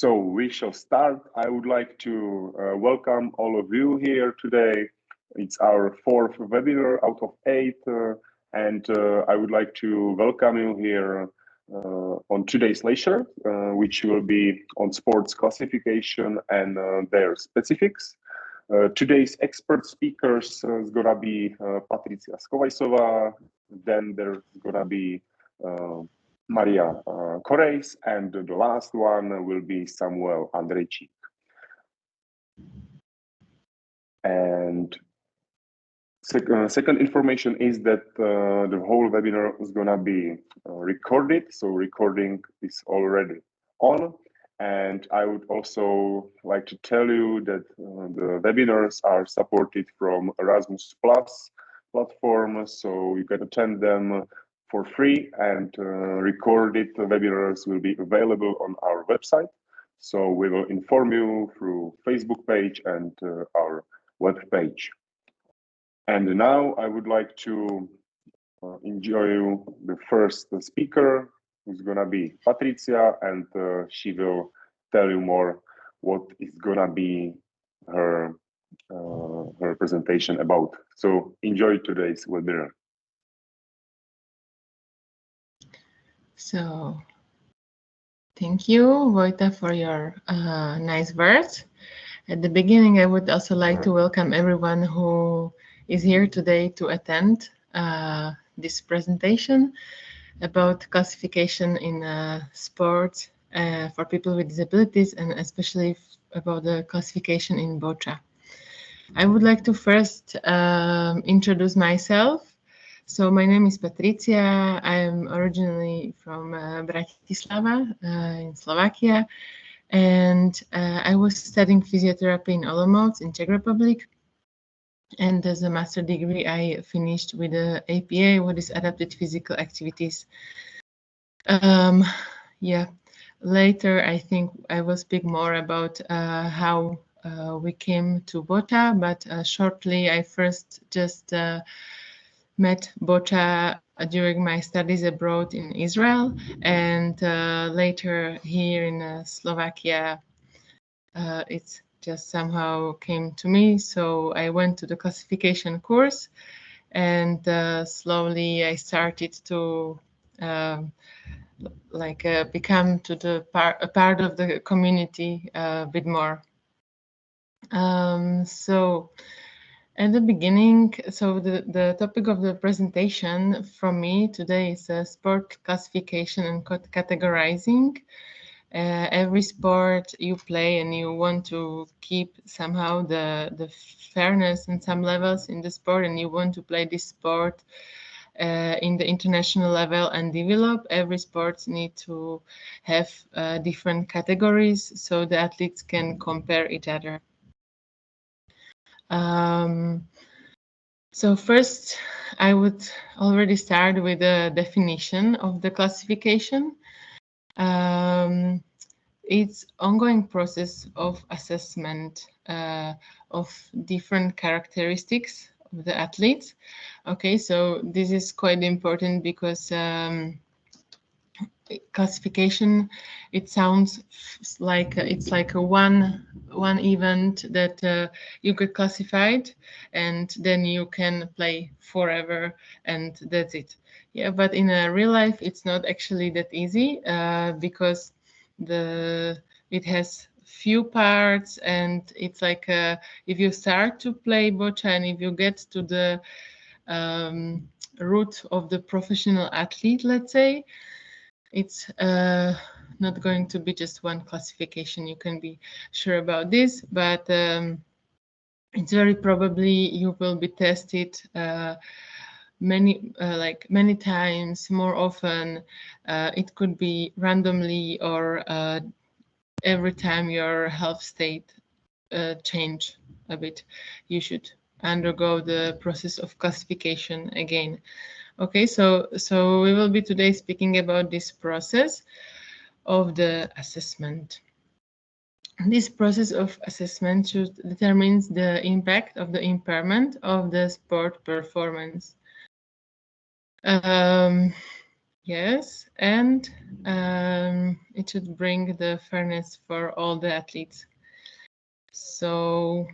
So we shall start. I would like to welcome all of you here today. It's our fourth webinar out of 8, and I would like to welcome you here on today's lecture, which will be on sports classification and their specifics. Today's expert speakers is gonna be Patricia Skovajsova, then there's gonna be Maria Correis, and the last one will be Samuel Andrejčík. And second information is that the whole webinar is gonna be recorded, so recording is already on. And I would also like to tell you that the webinars are supported from Erasmus Plus platform, so you can attend them for free, and recorded webinars will be available on our website. So we will inform you through Facebook page and our web page. And now I would like to enjoy the first speaker, who's gonna be Patricia, and she will tell you more what is gonna be her presentation about. So enjoy today's webinar. So, thank you, Vojta, for your nice words. At the beginning, I would also like to welcome everyone who is here today to attend this presentation about classification in sports for people with disabilities, and especially about the classification in BOCA. I would like to first introduce myself. So my name is Patricia. I'm originally from Bratislava in Slovakia, and I was studying physiotherapy in Olomouc in Czech Republic. And as a master degree, I finished with the APA, what is Adapted Physical Activities. Yeah, later I think I will speak more about how we came to BOTA, but shortly I first just met BOTA during my studies abroad in Israel, and later here in Slovakia, it just somehow came to me. So I went to the classification course, and slowly I started to become to the a part of the community a bit more. So at the beginning, so the topic of the presentation from me today is sport classification and categorizing. Every sport you play and you want to keep somehow the fairness in some levels in the sport, and you want to play this sport in the international level and develop, every sport need to have different categories so the athletes can compare each other. So first, I would already start with the definition of the classification. It's ongoing process of assessment of different characteristics of the athletes. Okay, so this is quite important because classification, it sounds like it's like a one event that you get classified and then you can play forever and that's it. Yeah, but in a real life it's not actually that easy because it has few parts, and it's like if you start to play boccia and if you get to the root of the professional athlete, let's say, it's not going to be just one classification. You can be sure about this, but it's very probably you will be tested many times, more often. It could be randomly or every time your health state change a bit. You should undergo the process of classification again. Okay, so we will be today speaking about this process of the assessment. This process of assessment determines the impact of the impairment of the sport performance. Yes, and it should bring the fairness for all the athletes. So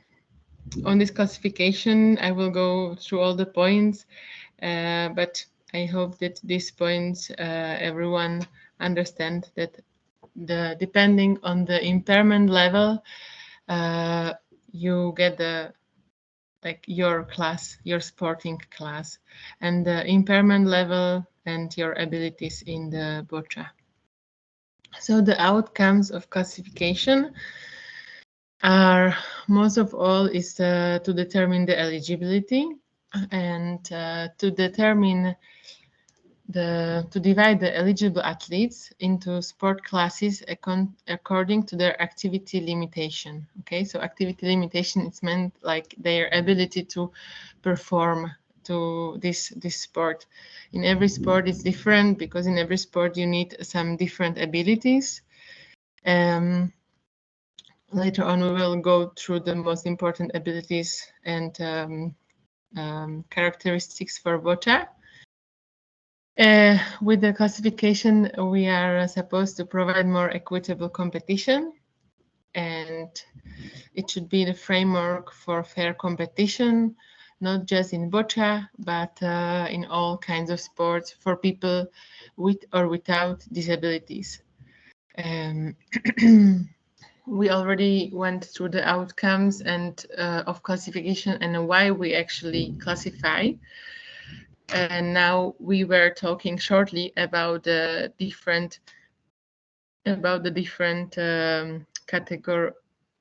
on this classification, I will go through all the points, but I hope that these points everyone understand that depending on the impairment level, you get the like your class, your sporting class, and the impairment level and your abilities in the boccia. So the outcomes of classification are most of all is to determine the eligibility and to determine to divide the eligible athletes into sport classes according to their activity limitation. Okay, so activity limitation is meant like their ability to perform to this sport. In every sport it's different because in every sport you need some different abilities. Later on we will go through the most important abilities and characteristics for boccia. With the classification, we are supposed to provide more equitable competition, and it should be the framework for fair competition, not just in boccia, but in all kinds of sports for people with or without disabilities. We already went through the outcomes and of classification and why we actually classify. And now we were talking shortly about the different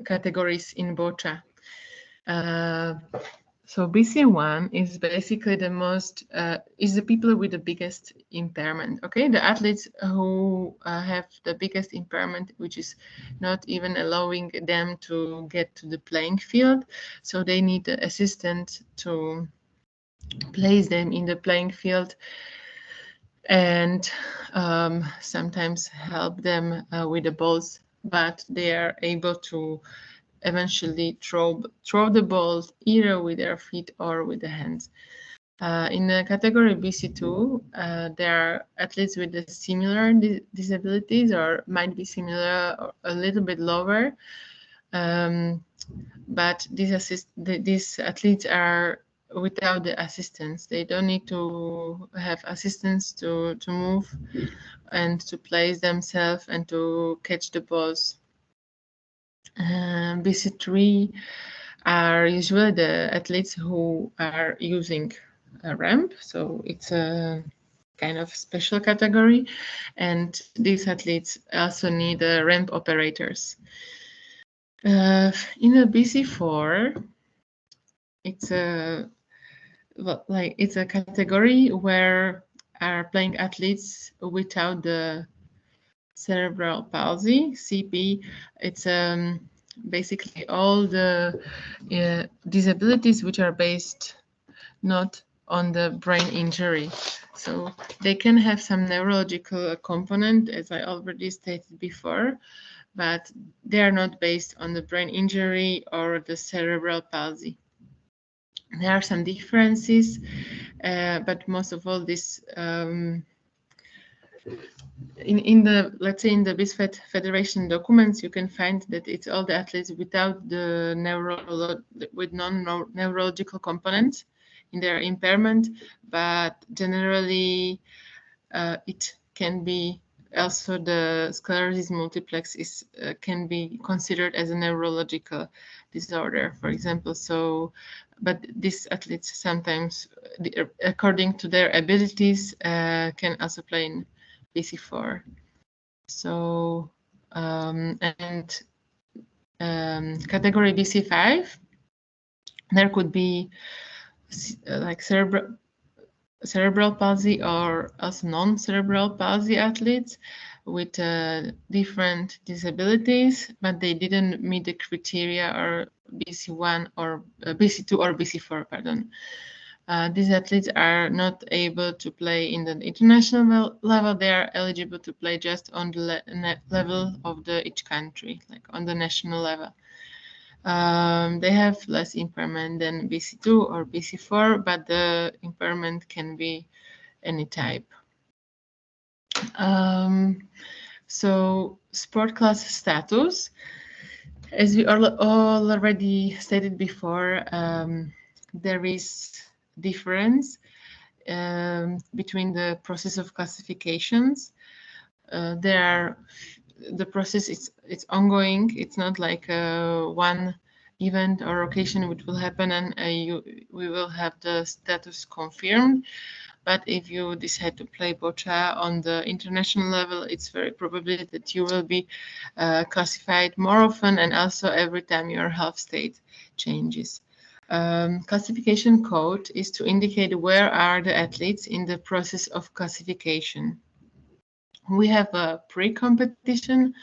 categories in boccia. So BC1 is basically the most is the people with the biggest impairment. Okay, the athletes who have the biggest impairment, which is not even allowing them to get to the playing field. So they need the assistant to place them in the playing field and sometimes help them with the balls, but they are able to eventually throw the balls either with their feet or with the hands. In the category BC2, there are athletes with the similar disabilities or might be similar or a little bit lower, but these athletes are without the assistance. They don't need to have assistance to move and to place themselves and to catch the balls. BC3 are usually the athletes who are using a ramp, so it's a kind of special category, and these athletes also need ramp operators. In a BC4, it's a it's a category where are playing athletes without the cerebral palsy (CP). It's basically all the disabilities which are based not on the brain injury. So they can have some neurological component, as I already stated before, but they are not based on the brain injury or the cerebral palsy. There are some differences, but most of all, this in the, let's say, in the BISFET Federation documents, you can find that it's all the athletes without the with non-neurological components in their impairment, but generally it can be also the sclerosis multiplex is can be considered as a neurological disorder, for example. So, but these athletes sometimes, according to their abilities, can also play in BC4. So, and category BC5, there could be like cerebral palsy or also non-cerebral palsy athletes with different disabilities, but they didn't meet the criteria or BC1 or BC2 or BC4, pardon. These athletes are not able to play in the international level. They are eligible to play just on the level of each country, like on the national level. They have less impairment than BC2 or BC4, but the impairment can be any type. So sport class status, as we all already stated before, there is difference between the process of classifications. There are the process it's ongoing. It's not like one event or occasion which will happen and we will have the status confirmed. But if you decide to play boccia on the international level, it's very probably that you will be classified more often and also every time your health state changes. Classification code is to indicate where are the athletes in the process of classification. We have a pre-competition,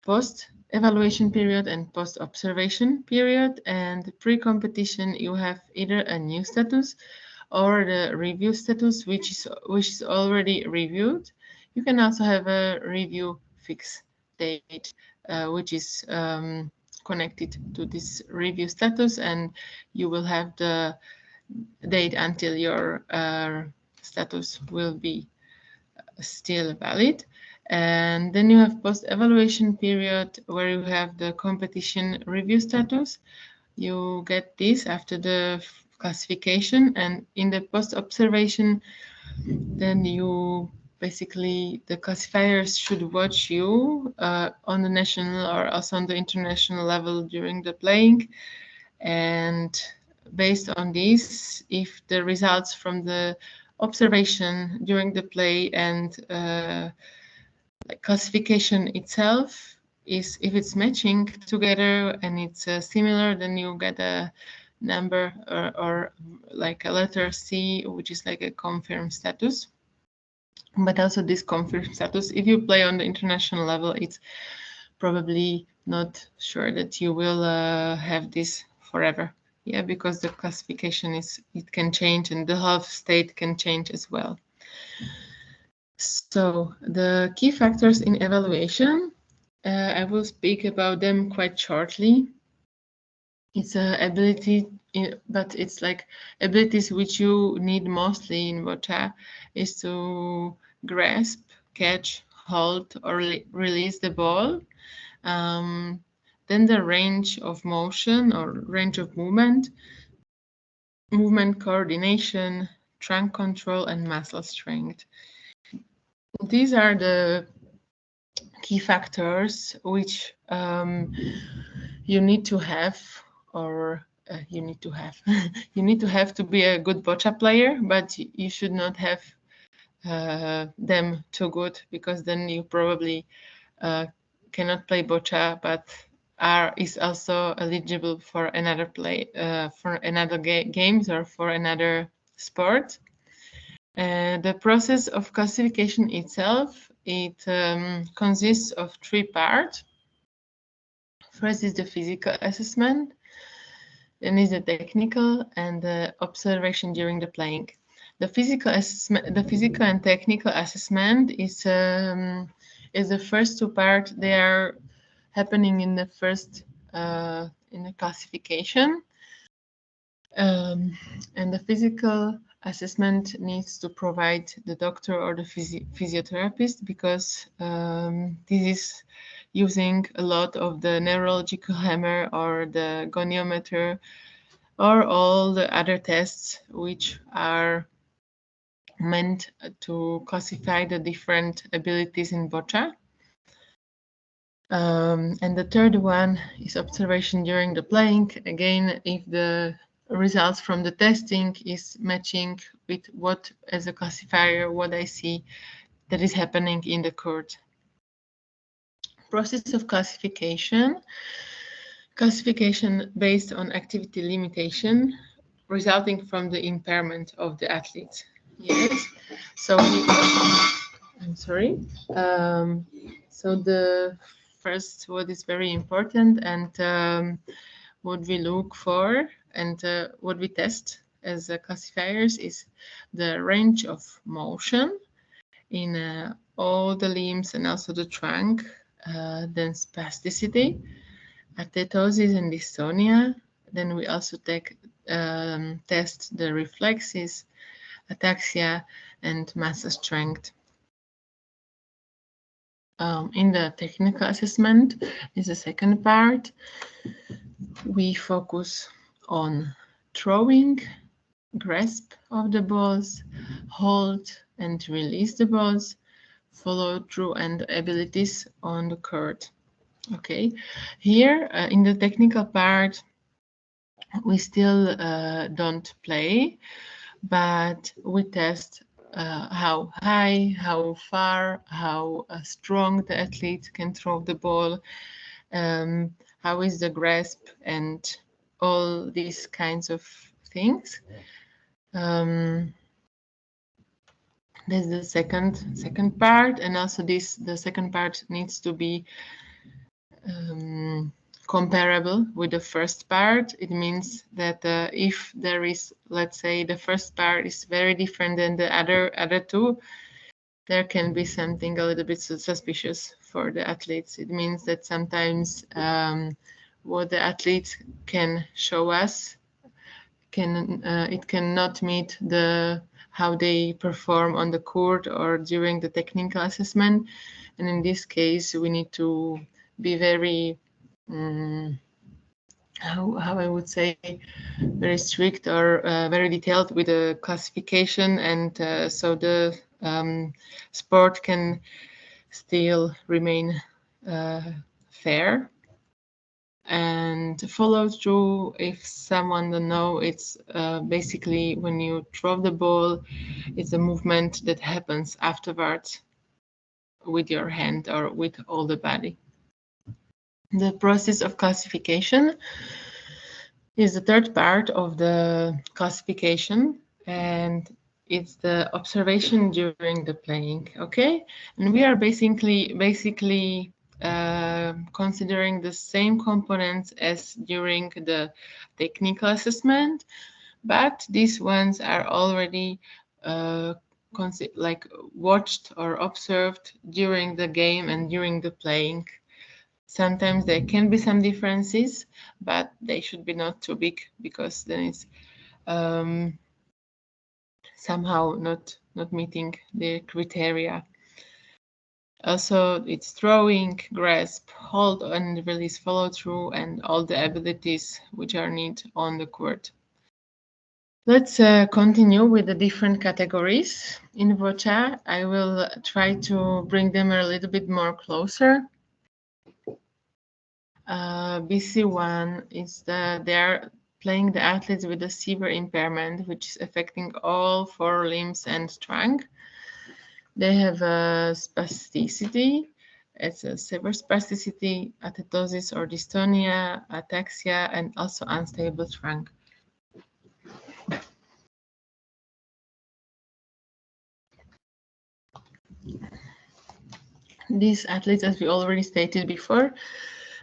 post-evaluation period, and post-observation period. And pre-competition, you have either a new status or the review status, which is already reviewed. You can also have a review fixed date, which is connected to this review status, and you will have the date until your status will be still valid. And then you have post-evaluation period where you have the competition review status. You get this after the classification, and in the post-observation, then you basically the classifiers should watch you on the national or also on the international level during the playing. And based on this, if the results from the observation during the play and classification itself is, if it's matching together and it's similar, then you get a number or like a letter C, which is like a confirmed status. But also this confirmed status, if you play on the international level, it's probably not sure that you will have this forever. Yeah, because the classification it can change and the health state can change as well. So the key factors in evaluation, I will speak about them quite shortly. It's a ability, but it's like abilities which you need mostly in boccia is to grasp, catch, hold, or release the ball. Then the range of motion or range of movement coordination, trunk control, and muscle strength. These are the key factors which you need to have, or you need to have you need to have to be a good boccia player, but you should not have them too good, because then you probably cannot play boccia but is also eligible for another games or for another sport. The process of classification itself, it consists of three parts. First is the physical assessment, then is the technical, and the observation during the playing. The physical and technical assessment is the first two parts. They are happening in the first in the classification, and the physical assessment needs to provide the doctor or the physiotherapist, because this is using a lot of the neurological hammer or the goniometer or all the other tests which are meant to classify the different abilities in boccia. And the third one is observation during the playing. Again, if the results from the testing is matching with what, as a classifier, what I see that is happening in the court. Process of classification based on activity limitation resulting from the impairment of the athlete. Yes. So I'm sorry. So the first, what is very important and what we look for and what we test as classifiers is the range of motion in all the limbs and also the trunk, then spasticity, athetosis and dystonia. Then we also test the reflexes, ataxia, and muscle strength. In the technical assessment is the second part. We focus on throwing, grasp of the balls, hold and release the balls, follow through and abilities on the court. Okay, here in the technical part, we still don't play, but we test how high, how far, how strong the athlete can throw the ball, how is the grasp, and all these kinds of things. That's the second part, and also the second part needs to be comparable with the first part. It means that if there is, let's say, the first part is very different than the other two, there can be something a little bit suspicious for the athletes. It means that sometimes what the athlete can show us it cannot meet the how they perform on the court or during the technical assessment, and in this case we need to be very how I would say very strict or very detailed with the classification, and so the sport can still remain fair. And follow through, if someone don't know, it's basically when you throw the ball, it's a movement that happens afterwards with your hand or with all the body. The process of classification is the third part of the classification, and it's the observation during the playing. Okay, and we are basically considering the same components as during the technical assessment, but these ones are already like watched or observed during the game and during the playing. Sometimes there can be some differences, but they should be not too big, because then it's somehow not meeting the criteria. Also, it's throwing, grasp, hold and release, follow through, and all the abilities which are needed on the court. Let's continue with the different categories. In VOCHA, I will try to bring them a little bit more closer. BC1 is they're playing the athletes with a severe impairment, which is affecting all four limbs and trunk. They have a spasticity. It's a severe spasticity, athetosis or dystonia, ataxia, and also unstable trunk. These athletes, as we already stated before,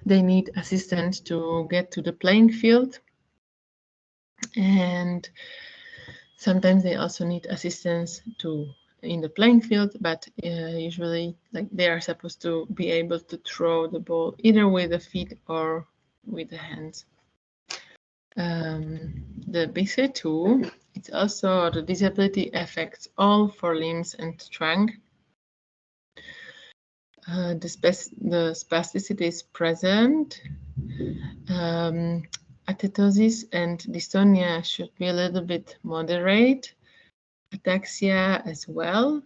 they need assistance to get to the playing field, and sometimes they also need assistance in the playing field, but usually like they are supposed to be able to throw the ball either with the feet or with the hands. The BC2, it's also the disability affects all four limbs and trunk. The spasticity is present. Athetosis and dystonia should be a little bit moderate. Ataxia as well,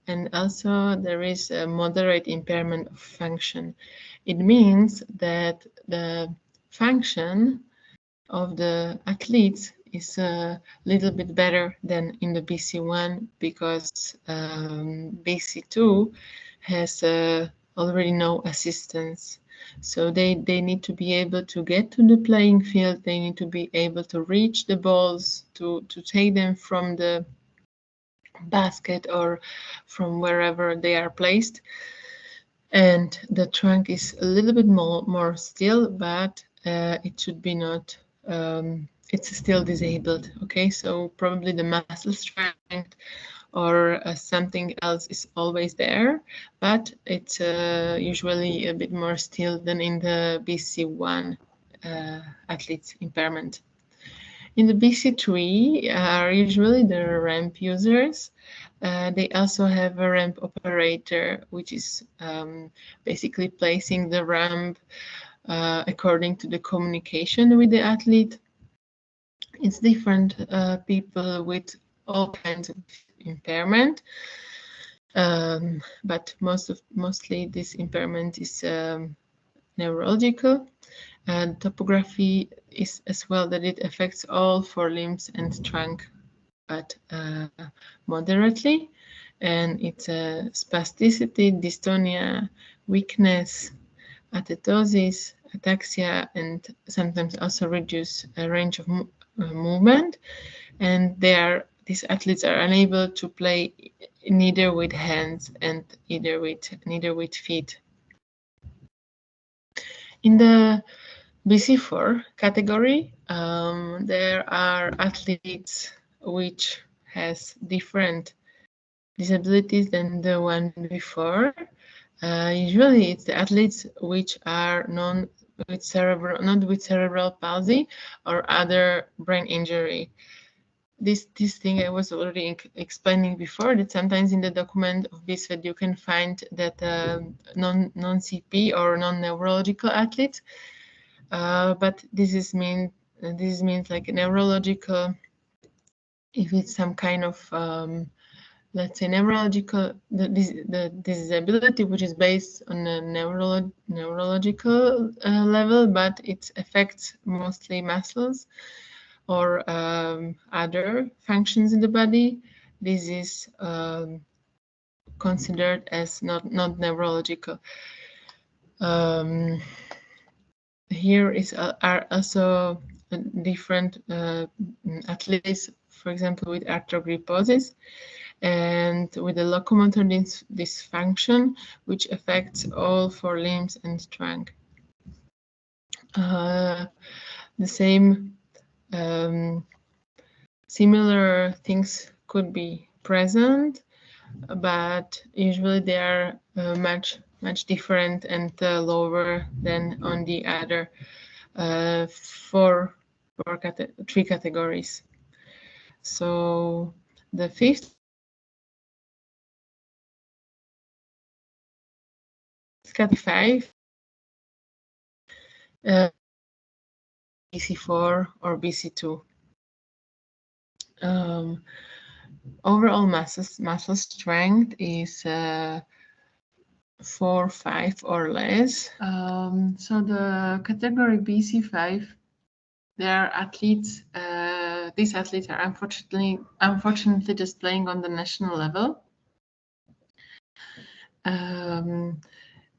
and also there is a moderate impairment of function. It means that the function of the athletes is a little bit better than in the BC1, because BC2 has already no assistance. So they need to be able to get to the playing field, they need to be able to reach the balls, to take them from the basket or from wherever they are placed. And the trunk is a little bit more still, but it should be not it's still disabled. Okay, so probably the muscle strength or something else is always there, but it's usually a bit more still than in the BC1 athlete's impairment. In the BC3 are usually the ramp users. They also have a ramp operator, which is basically placing the ramp according to the communication with the athlete. It's different people with all kinds of impairment, but mostly this impairment is neurological. And topography is as well that it affects all four limbs and trunk, but moderately. And it's spasticity, dystonia, weakness, athetosis, ataxia, and sometimes also reduce range of movement. And these athletes are unable to play neither with hands and neither with feet. In the BC4 category, there are athletes which has different disabilities than the one before. Usually, it's the athletes which are not with cerebral palsy or other brain injury. This thing I was already explaining before, that sometimes in the document of BSFED you can find that non-CP or non-neurological athletes, but this means like neurological. If it's some kind of let's say neurological, the disability which is based on a neurological level, but it affects mostly muscles or other functions in the body, this is considered as not neurological. Here are also different athletes, for example, with arthrogryposis and with the locomotor dysfunction, which affects all four limbs and trunk. The same similar things could be present, but usually they are much different and lower than on the other three categories. So the fifth category 5 BC4 or BC2. Overall muscle strength is 4, 5 or less. So the category BC5, there are athletes. These athletes are unfortunately just playing on the national level.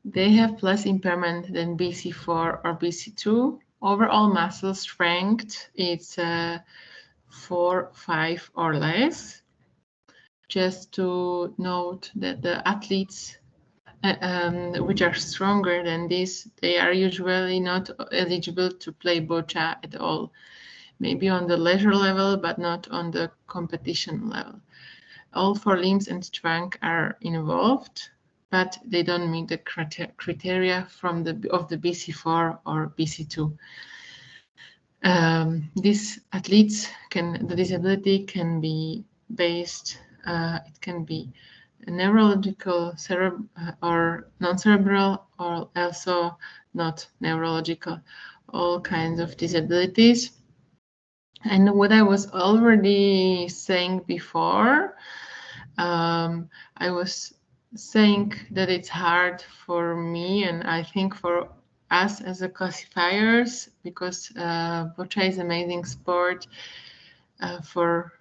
They have less impairment than BC4 or BC2. Overall muscle strength is 4, 5 or less. Just to note that the athletes which are stronger than this, they are usually not eligible to play boccia at all. Maybe on the leisure level, but not on the competition level. All four limbs and trunk are involved, but they don't meet the criteria of the BC4 or BC2. These athletes the disability can be based, it can be neurological, or non-cerebral, or also not neurological, all kinds of disabilities. And what I was already saying before, I was saying that it's hard for me, and I think for us as a classifiers, because boccia is amazing sport for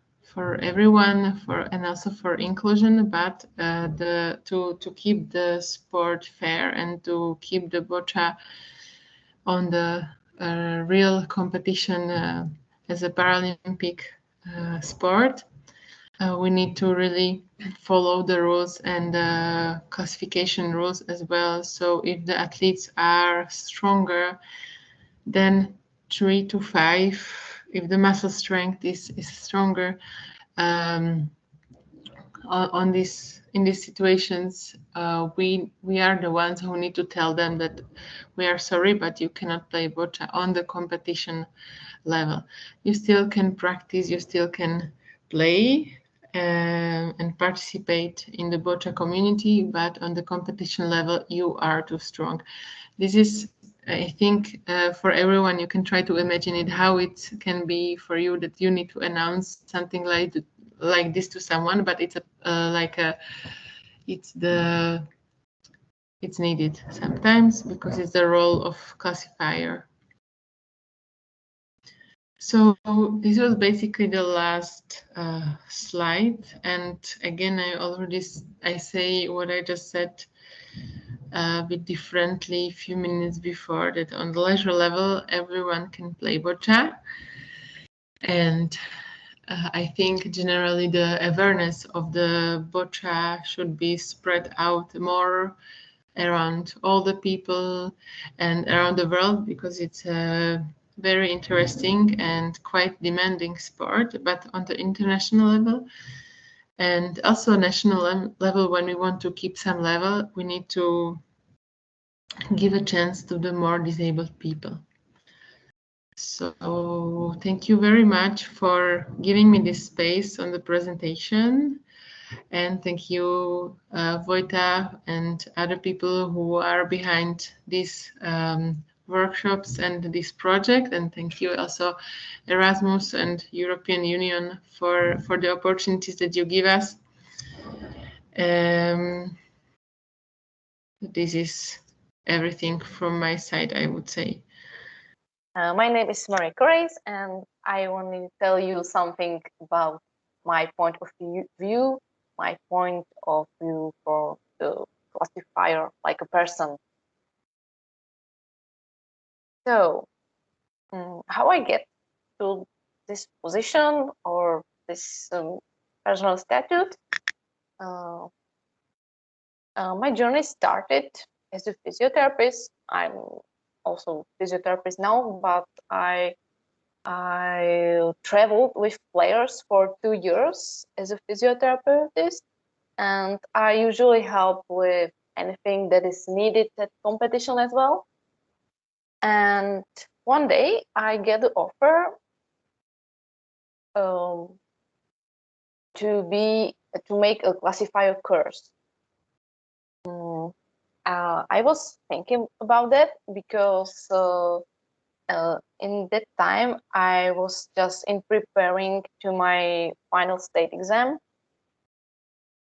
everyone, and also for inclusion, but to keep the sport fair and to keep the boccia on the real competition as a Paralympic sport, we need to really follow the rules and classification rules as well. So if the athletes are stronger than 3 to 5, if the muscle strength is stronger, on this in these situations, we are the ones who need to tell them that we are sorry, but you cannot play boccia on the competition level. You still can practice, you still can play and participate in the boccia community, but on the competition level, you are too strong. This is, I think, for everyone, you can try to imagine it, how it can be for you that you need to announce something like this to someone, but it's it's needed sometimes because it's the role of classifier. So this was basically the last slide, and again, I say what I just said a bit differently a few minutes before, that on the leisure level, everyone can play boccia, and I think generally the awareness of the boccia should be spread out more around all the people and around the world, because it's a very interesting and quite demanding sport, but on the international level and also national level, when we want to keep some level, we need to give a chance to the more disabled people. So thank you very much for giving me this space on the presentation. And thank you, Vojta, and other people who are behind these workshops and this project. And thank you also, Erasmus and European Union, for the opportunities that you give us. This is everything from my side, I would say. My name is Marie Correis, and I want to tell you something about my point of view, my point of view for the classifier, like a person. So, how I get to this position or this personal statute? My journey started as a physiotherapist. I'm also physiotherapist now, but I traveled with players for 2 years as a physiotherapist, and I usually help with anything that is needed at competition as well. And one day I get the offer to make a classifier course. I was thinking about that because in that time I was just in preparing to my final state exam,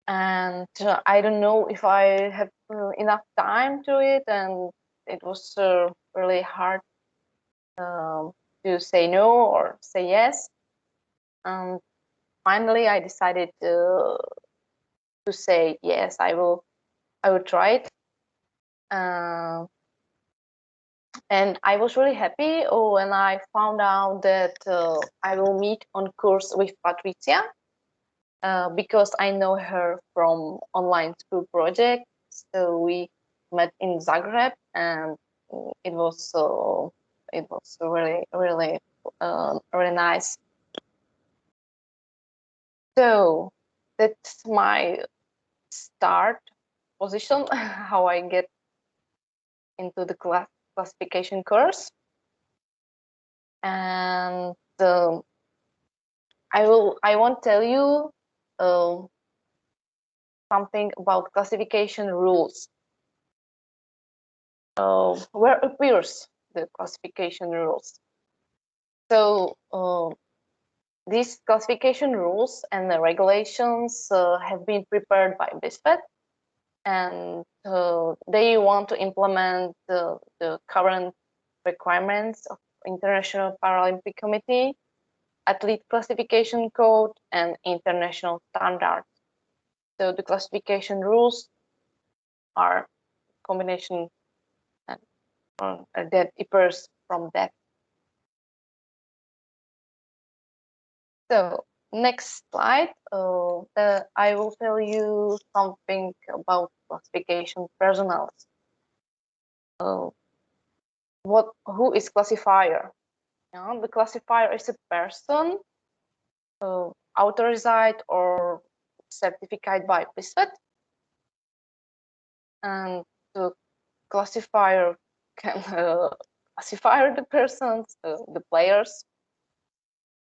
and I don't know if I have enough time to it, and it was really hard to say no or say yes. And finally I decided to say yes, I will try it. And I was really happy when I found out that I will meet on course with Patricia, because I know her from online school project. So we met in Zagreb, and it was really really nice. So that's my start position, how I get into the classification course. And I won't tell you something about classification rules. Where appears the classification rules? So these classification rules and the regulations have been prepared by BISFET, and they want to implement the current requirements of International Paralympic Committee, Athlete Classification Code, and international standards. So the classification rules are combination and that differs from that. So next slide, I will tell you something about classification personnel. Who is classifier? The classifier is a person authorized or certificate by BISFET, and the classifier can classify the persons, the players,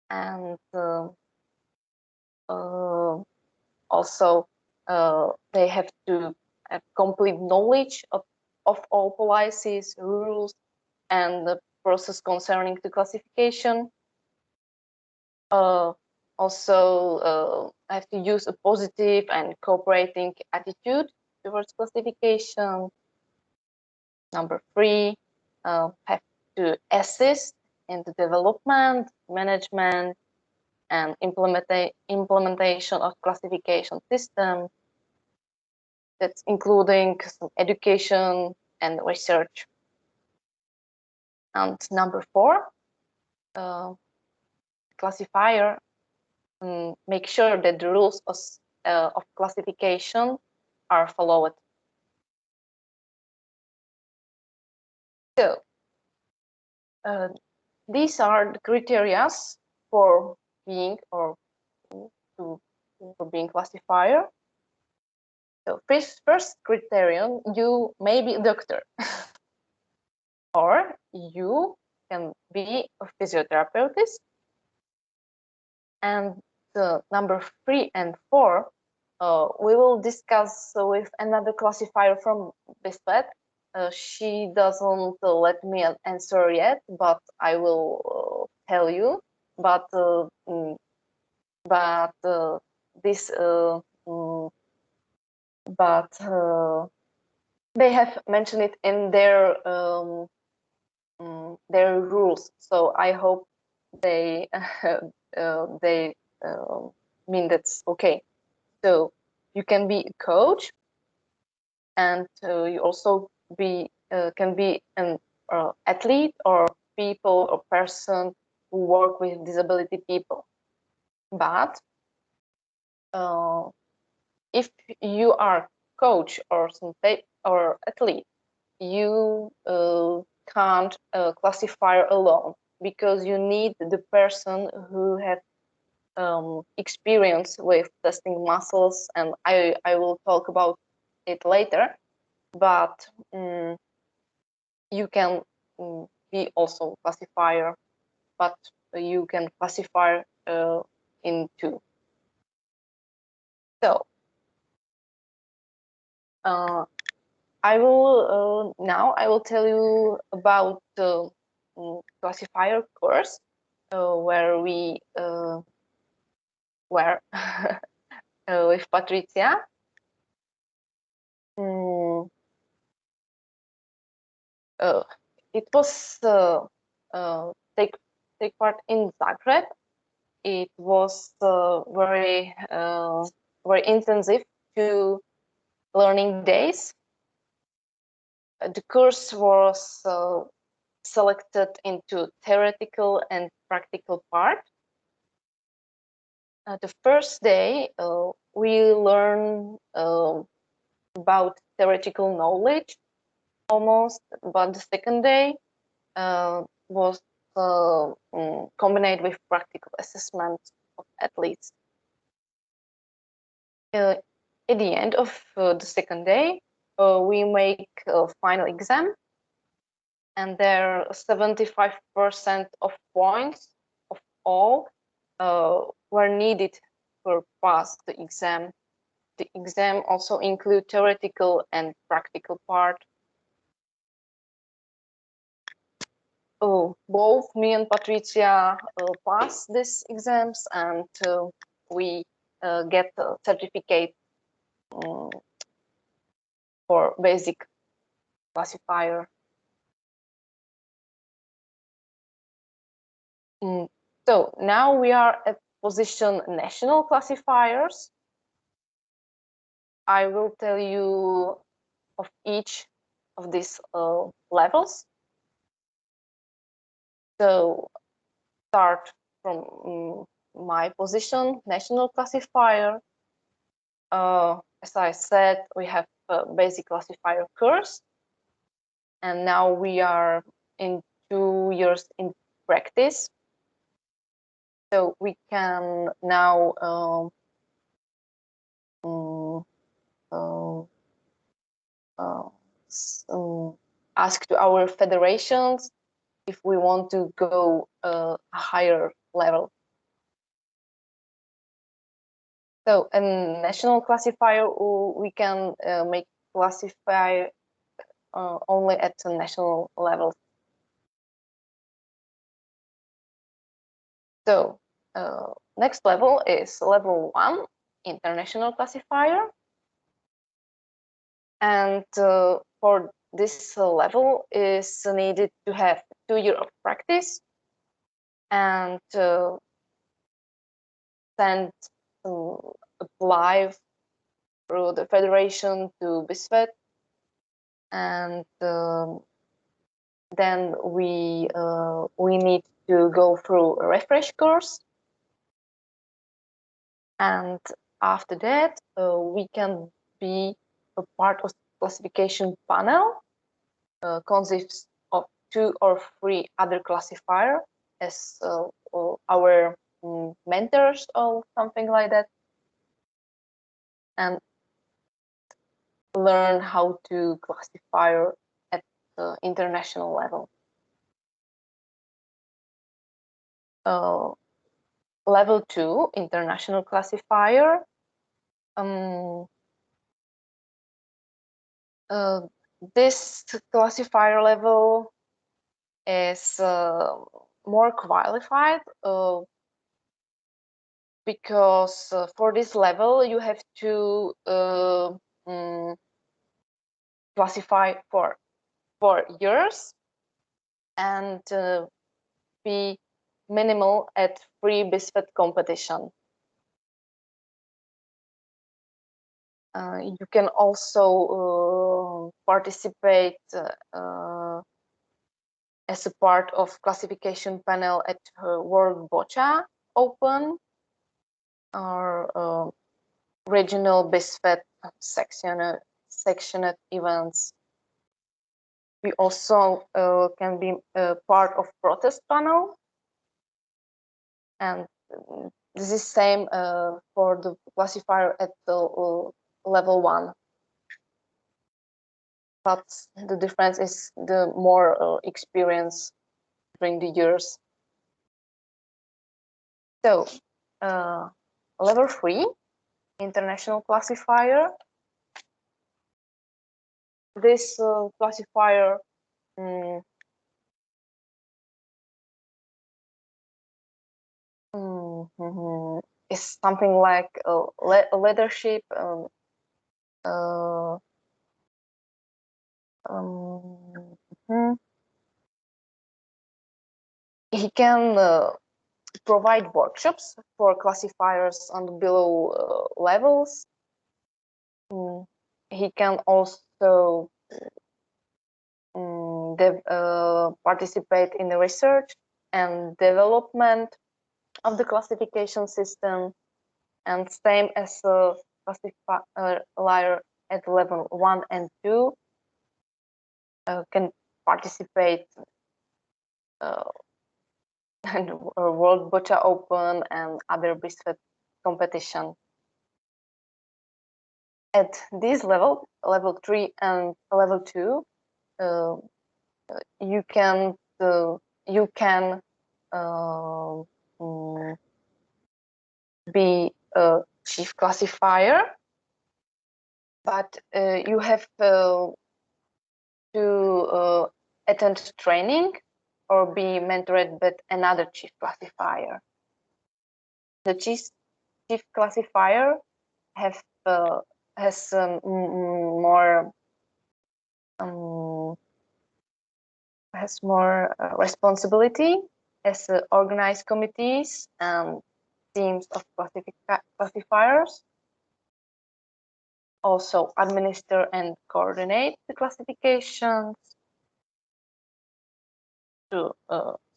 and also they have to have complete knowledge of all policies, rules, and the process concerning the classification. Also, have to use a positive and cooperating attitude towards classification. Number 3, have to assist in the development, management, and implementation of classification system. That's including some education and research. And number 4, classifier make sure that the rules of classification are followed. So these are the criteria for being for being classifier. So first criterion, you may be a doctor or you can be a physiotherapist. And the number 3 and 4, we will discuss with another classifier from BISFET. She doesn't let me answer yet, but I will tell you. But this they have mentioned it in their rules. So I hope they mean that's okay. So you can be a coach, and you also can be an athlete or people or person who work with disability people. But if you are coach or athlete, you can't classify alone, because you need the person who have experience with testing muscles, and I will talk about it later. But you can be also classifier, but you can classify in 2. So I will tell you about the classifier course where we were with Patricia. It was take part in Zagreb. It was very intensive 2 learning days. The course was selected into theoretical and practical part. The first day we learn about theoretical knowledge almost, but the second day was combined with practical assessment of athletes. At the end of the second day, we make a final exam, and there 75% of points of all were needed for pass the exam. The exam also include theoretical and practical part. Both me and Patricia passed these exams, and we get a certificate for basic classifier. So now we are at position national classifiers. I will tell you of each of these levels. So start from my position, national classifier. As I said, we have a basic classifier course, and now we are in 2 years in practice. So we can now ask to our federations if we want to go a higher level. So a national classifier, we can make classify only at the national level. So next level is level 1, international classifier. And for this level is needed to have 2 years of practice and send apply through the federation to BISFET, and then we need to go through a refresh course, and after that we can be a part of the classification panel. Consists of 2 or 3 other classifiers as our mentors or something like that, and learn how to classify at the international level. Level 2, international classifier. This classifier level is more qualified because for this level you have to classify for 4 years and be minimal at 3 BISFET competition. You can also participate as a part of classification panel at World Boccia Open or regional BISFET sectioned events. We also can be part of protest panel, and this is same for the classifier at the level 1. But the difference is the more experience during the years. So level 3, international classifier. This classifier is something like leadership. He can provide workshops for classifiers on below levels. He can also participate in the research and development of the classification system, and same as a classifier at level 1 and 2 can participate in World Boccia Open and other BISFET competition. At this level, level 3 and level 2, you can be a chief classifier, but you have to attend training or be mentored by another chief classifier. The chief classifier has more responsibility as organized committees and teams of classifiers. Also administer and coordinate the classifications, to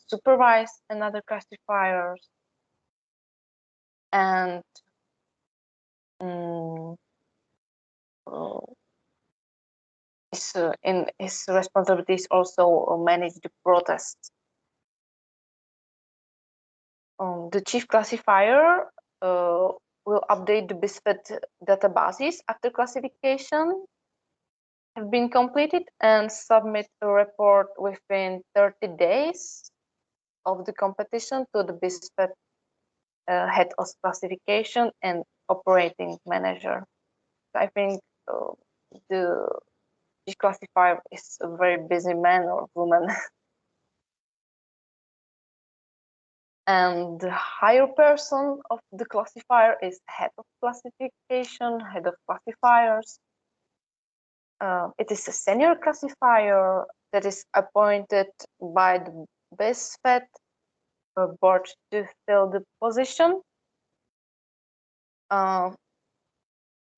supervise another classifiers, and in his responsibilities also manage the protests. The chief classifier will update the BISFET databases after classification have been completed and submit a report within 30 days of the competition to the BISFET head of classification and operating manager. I think the classifier is a very busy man or woman. And the higher person of the classifier is head of classification, head of classifiers. It is a senior classifier that is appointed by the BISFET board to fill the position.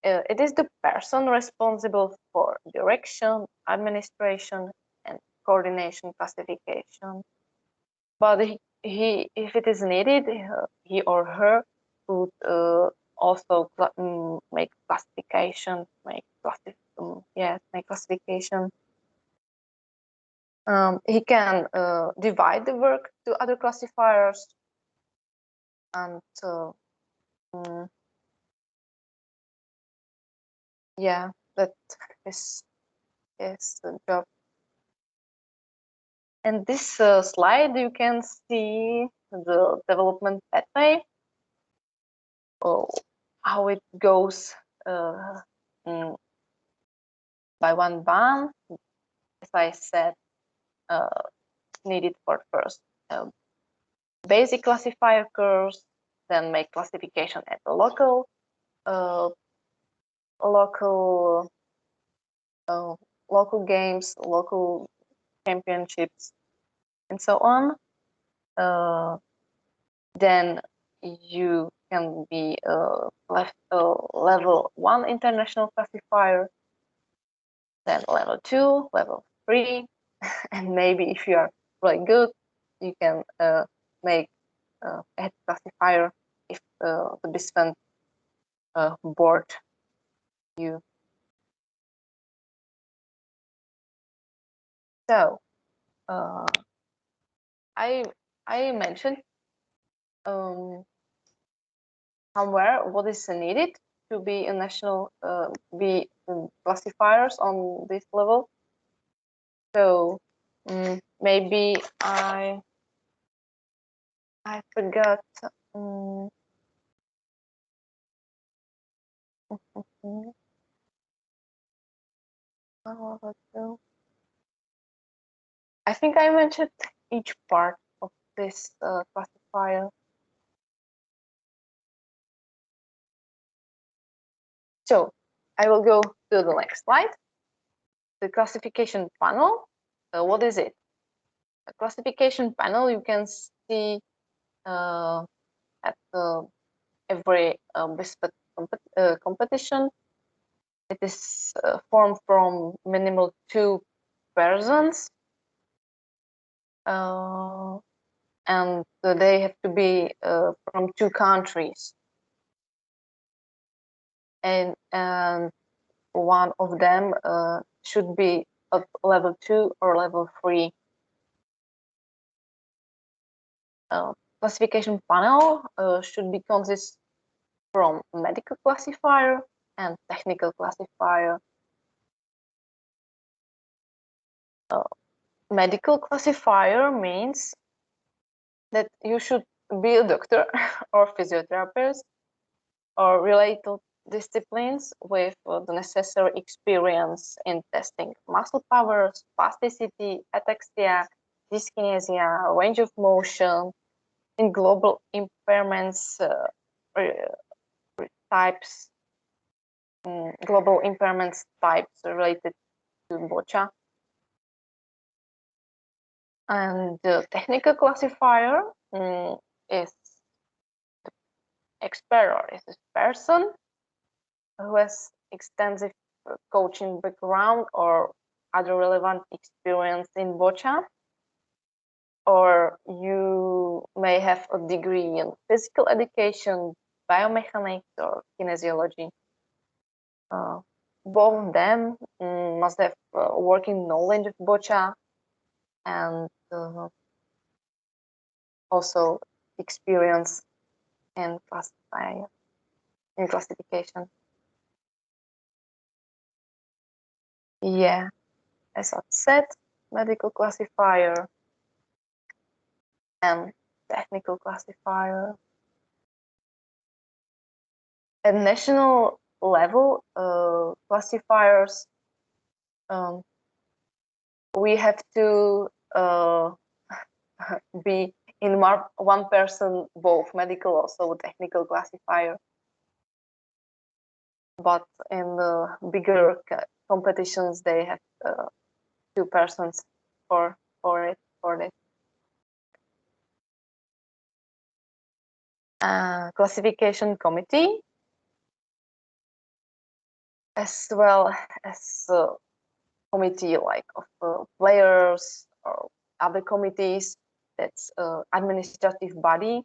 It is the person responsible for direction, administration, and coordination classification. But if it is needed, he or her would also make classification, make classification. He can divide the work to other classifiers, and yeah, that is the job. And this slide, you can see the development pathway, how it goes by one. As I said, needed for first basic classifier course, then make classification at the local games, local championships, and so on. Then you can be level 1 international classifier, then level 2, level 3, and maybe if you are really good, you can make a head classifier if the BISFET board you. So I mentioned somewhere what is needed to be a national be classifiers on this level. So maybe I forgot. I think I mentioned each part of this classifier. So I will go to the next slide. The classification panel. What is it? A classification panel you can see at every BISFET competition. It is formed from minimal 2 persons, and they have to be from 2 countries, and one of them should be at level 2 or level 3. Classification panel should be consist from medical classifier and technical classifier. Medical classifier means that you should be a doctor or physiotherapist or related disciplines with the necessary experience in testing muscle power, spasticity, ataxia, dyskinesia, range of motion, in global impairments types, global impairments types related to BOCHA. And the technical classifier is the expert or is a person who has extensive coaching background or other relevant experience in BOCHA, or you may have a degree in physical education, biomechanics, or kinesiology. Both of them must have working knowledge of BOCHA and also experience in classifier. in classification. Yeah, as I said, medical classifier and technical classifier. At national level, classifiers, we have to be in one person, both medical also technical classifier. But in the bigger competitions, they have 2 persons for it. Classification committee, as well as committee like of players or other committees. That's administrative body,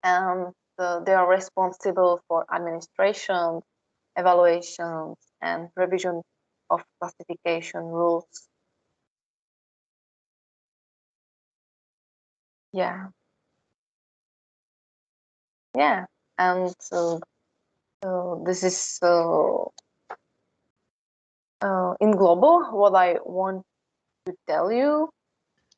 and they are responsible for administration, evaluations, and revision of classification rules. Yeah, and this is in global what I want to tell you.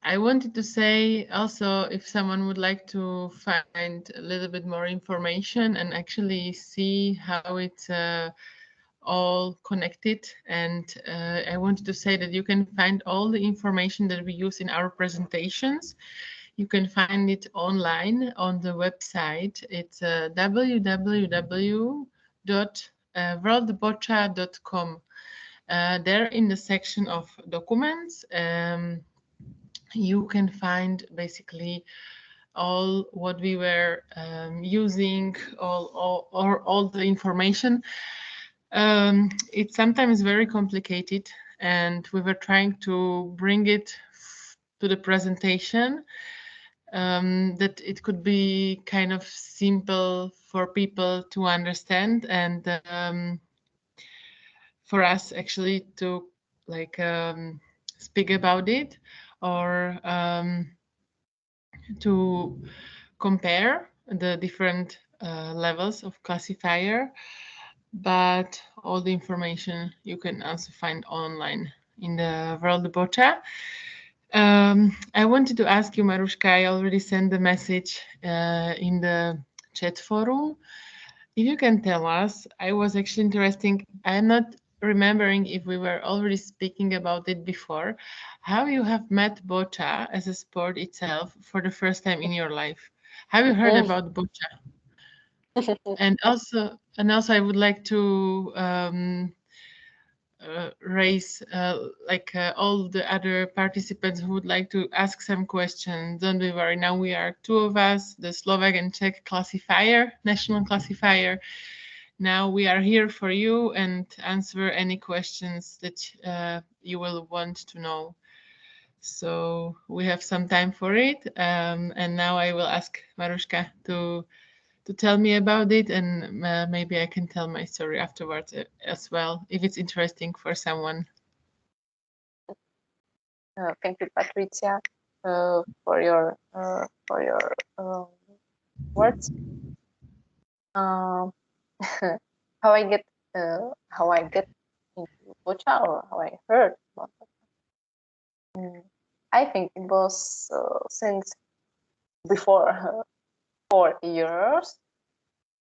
I wanted to say also, if someone would like to find a little bit more information and actually see how it's all connected, and I wanted to say that you can find all the information that we use in our presentations. You can find it online on the website. It's www.worldbocha.com. There in the section of documents, you can find basically all what we were using, all the information. It's sometimes very complicated, and we were trying to bring it to the presentation that it could be kind of simple for people to understand, and for us actually to like speak about it, or to compare the different levels of classifier. But all the information you can also find online in the World Bocha. I wanted to ask you, Maruška, I already sent the message in the chat forum. If you can tell us, I was actually interested, I'm not remembering if we were already speaking about it before, how you have met Bocha as a sport itself for the first time in your life. Have you heard about Bocha? And also I would like to raise all the other participants who would like to ask some questions. Don't be worried. Now we are 2 of us, the Slovak and Czech classifier, national classifier. Now we are here for you and answer any questions that you will want to know. So we have some time for it. And now I will ask Maruška to tell me about it, and maybe I can tell my story afterwards as well, if it's interesting for someone. Thank you, Patricia, for your words. How I get into Bocha, or how I heard about it. I think it was since before 4 years.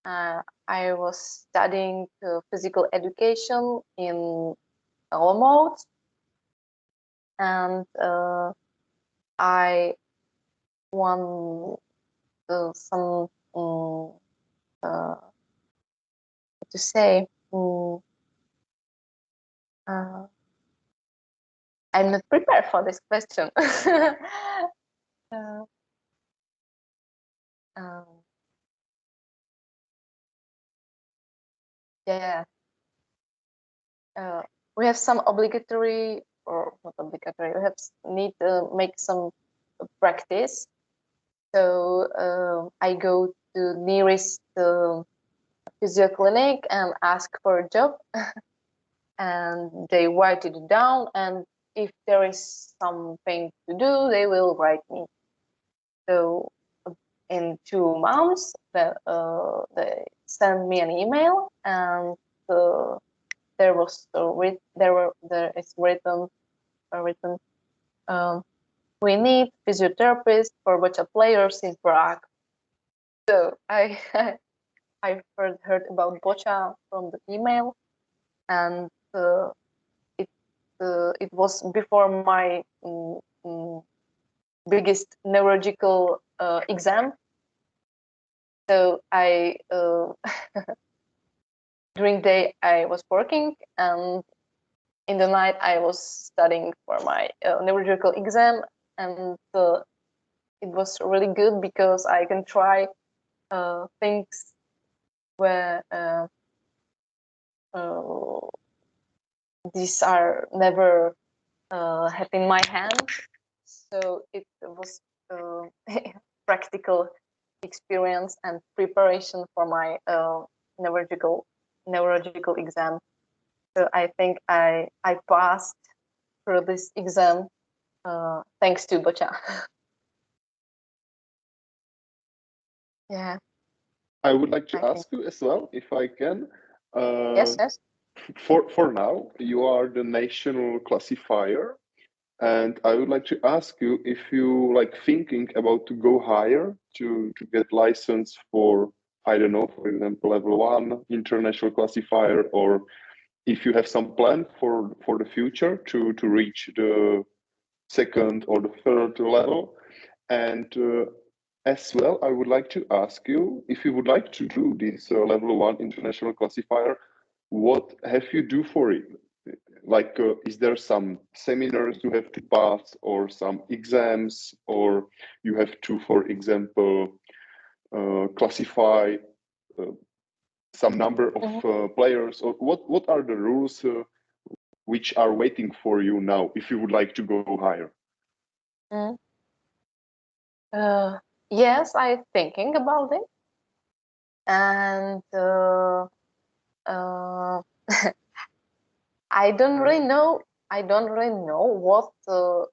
I was studying physical education in Olomouc, and I won some what to say. I'm not prepared for this question. Yeah. We have some obligatory, or not obligatory, we have need to make some practice. So I go to nearest physio clinic and ask for a job, and they write it down, and if there is something to do, they will write me. So in 2 months, sent me an email, and there is written we need physiotherapists for boccia players in Prague. So I I first heard about boccia from the email, and it was before my biggest neurological exam. So I during day I was working, and in the night I was studying for my neurological exam, and it was really good because I can try things where these are never had in my hand. So it was practical experience and preparation for my neurological exam. So I think I passed through this exam thanks to boccia. Yeah. I would like to ask you as well, if I can. Yes. For now, you are the national classifier, and I would like to ask you if you like thinking about to go higher to get license for, I don't know, for example, level 1 international classifier, or if you have some plan for the future to reach the second or the third level. And as well, I would like to ask you if you would like to do this level 1 international classifier, what have you do for it? Like, is there some seminars you have to pass, or some exams, or you have to, for example, classify some number of players, or what are the rules which are waiting for you now if you would like to go higher? Yes, I'm thinking about it, and I don't really know. I don't really know what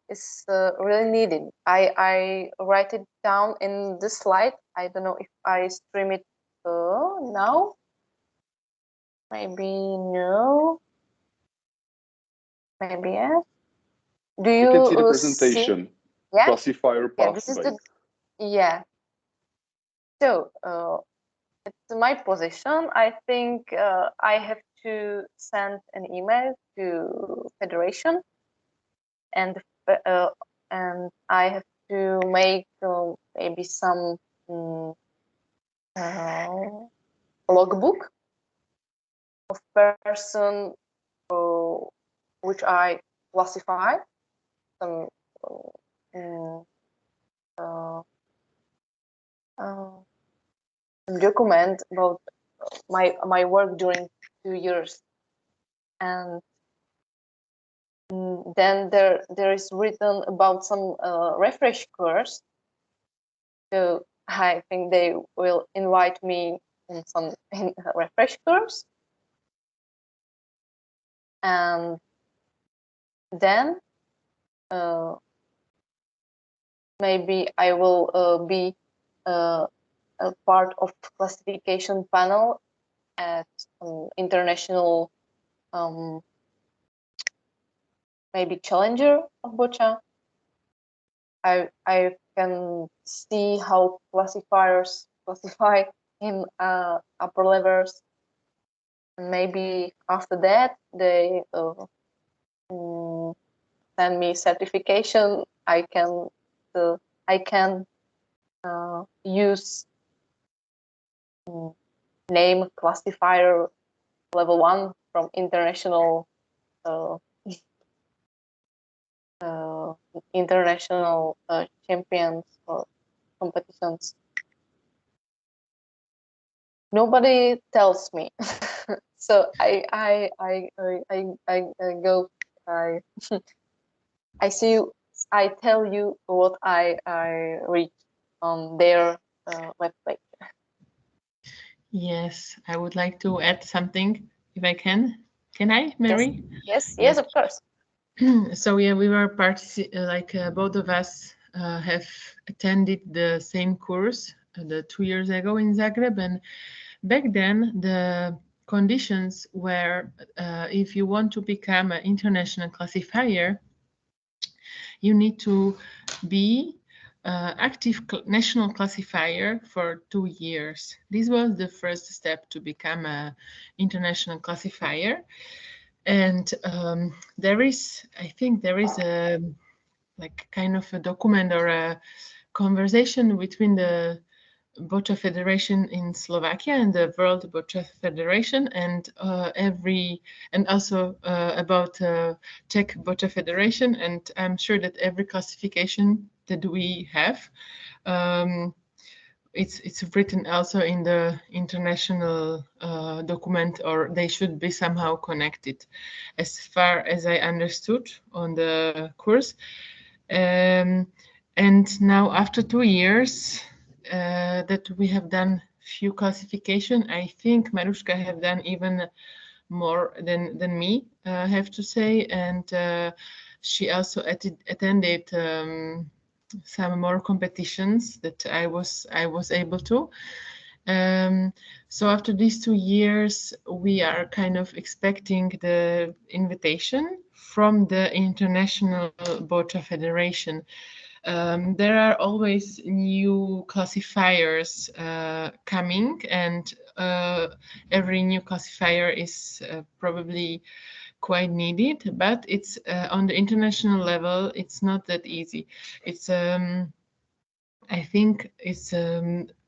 is really needed. I write it down in this slide. I don't know if I stream it now. Maybe no. Maybe yes. Do you can see the see? presentation. Yeah. Classifier Yeah. This is pathway. yeah. So it's my position. I think I have to send an email to federation, and I have to make maybe some logbook of person which I classify, some document about my work during 2 years, and then there is written about some refresh course. So I think they will invite me in some refresh course, and then maybe I will be a part of classification panel at international maybe challenger of boccia. I can see how classifiers classify in upper levels, and maybe after that they send me certification. I can use name classifier level 1 from international international champions or competitions. Nobody tells me, so I go. I see you. I tell you what I read on their webpage. Yes, I would like to add something if I can. Can I, Mary? Yes, of course. So yeah, we were both of us have attended the same course 2 years ago in Zagreb, and back then the conditions were if you want to become an international classifier, you need to be active national classifier for 2 years. This was the first step to become an international classifier. And I think there is a like kind of a document or a conversation between the Boccia Federation in Slovakia and the World Boccia Federation, and also about Czech Boccia Federation. And I'm sure that every classification that we have, it's written also in the international document, or they should be somehow connected, as far as I understood on the course. And now after 2 years that we have done few classification, I think Maruška have done even more than me, I have to say. And she also attended some more competitions that I was able to. So after these 2 years, we are kind of expecting the invitation from the International Boccia Federation. There are always new classifiers coming, and every new classifier is probably quite needed, but it's on the international level, it's not that easy. It's I think it's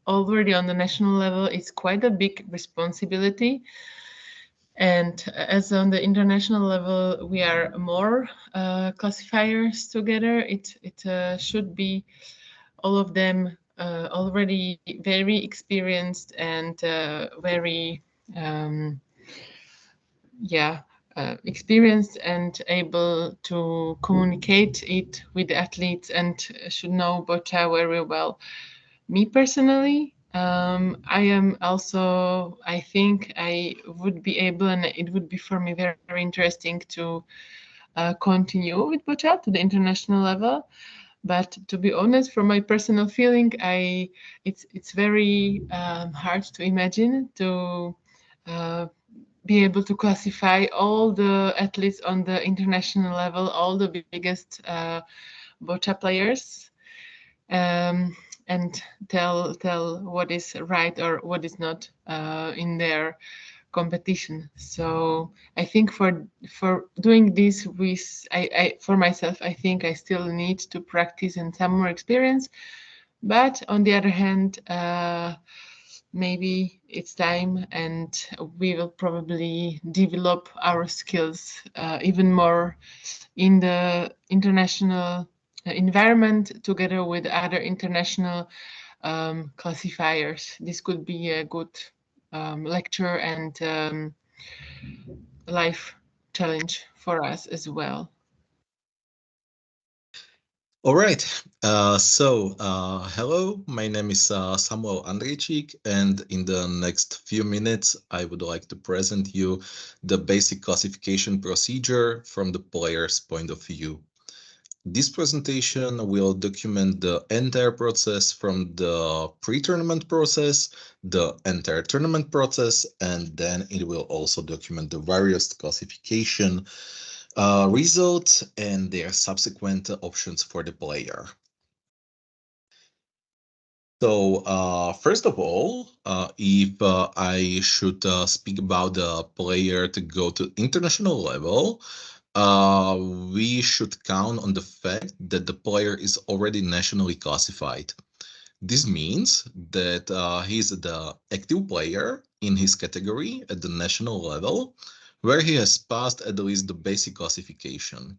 already on the national level, it's quite a big responsibility. And as on the international level, we are more classifiers together. It should be all of them already very experienced and very experienced and able to communicate it with the athletes and should know boccia very well. Me personally, I am also, I think I would be able, and it would be for me very, very interesting to continue with boccia to the international level. But to be honest, from my personal feeling, it's very hard to imagine to be able to classify all the athletes on the international level, all the biggest boccia players, and tell what is right or what is not in their competition. So I think for doing this, for myself, I think I still need to practice and some more experience. But on the other hand, maybe it's time, and we will probably develop our skills even more in the international environment together with other international classifiers. This could be a good lecture and life challenge for us as well. All right. Hello, my name is Samuel Andrejčík, and in the next few minutes, I would like to present you the basic classification procedure from the player's point of view. This presentation will document the entire process from the pre-tournament process, the entire tournament process, and then it will also document the various classification results and their subsequent options for the player. So first of all, if I should speak about the player to go to international level, we should count on the fact that the player is already nationally classified. This means that he's the active player in his category at the national level, where he has passed at least the basic classification.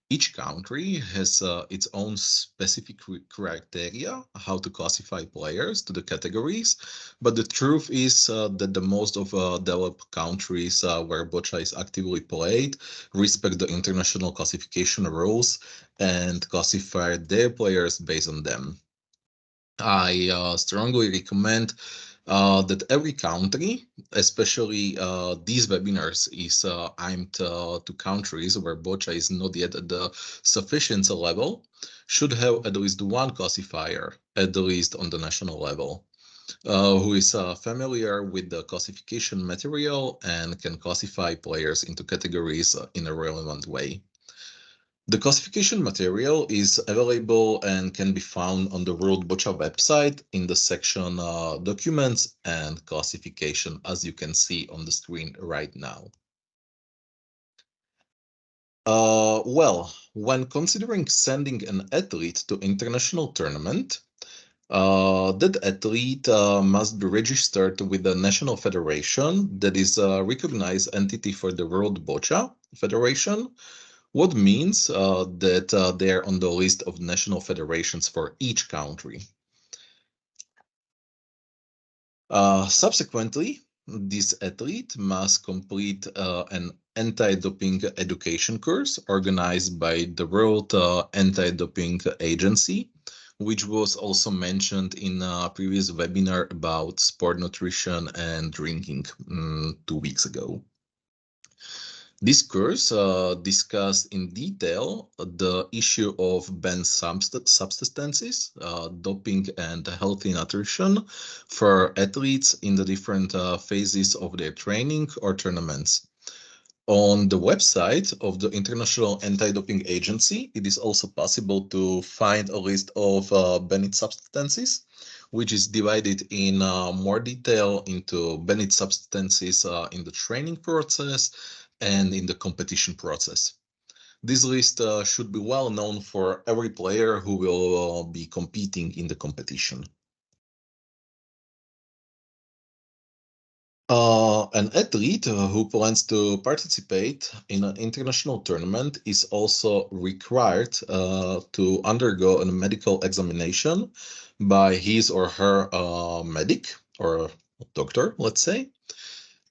Each country has its own specific criteria how to classify players to the categories, but the truth is that the most of developed countries where boccia is actively played respect the international classification rules and classify their players based on them. I strongly recommend that every country, especially these webinars, is aimed to countries where boccia is not yet at the sufficiency level, should have at least one classifier, at least on the national level. who is familiar with the classification material and can classify players into categories in a relevant way. The classification material is available and can be found on the World Boccia website in the section Documents and Classification, as you can see on the screen right now. Well, when considering sending an athlete to international tournament, that athlete must be registered with the national federation that is a recognized entity for the World Boccia Federation, what means that they're on the list of national federations for each country. Subsequently, this athlete must complete an anti-doping education course organized by the World Anti-Doping Agency, which was also mentioned in a previous webinar about sport nutrition and drinking 2 weeks ago. This course discussed in detail the issue of banned substances, doping, and healthy nutrition for athletes in the different phases of their training or tournaments. On the website of the International Anti-Doping Agency, it is also possible to find a list of banned substances, which is divided in more detail into banned substances in the training process and in the competition process. This list should be well known for every player who will be competing in the competition. An athlete who plans to participate in an international tournament is also required to undergo a medical examination by his or her medic or doctor, let's say.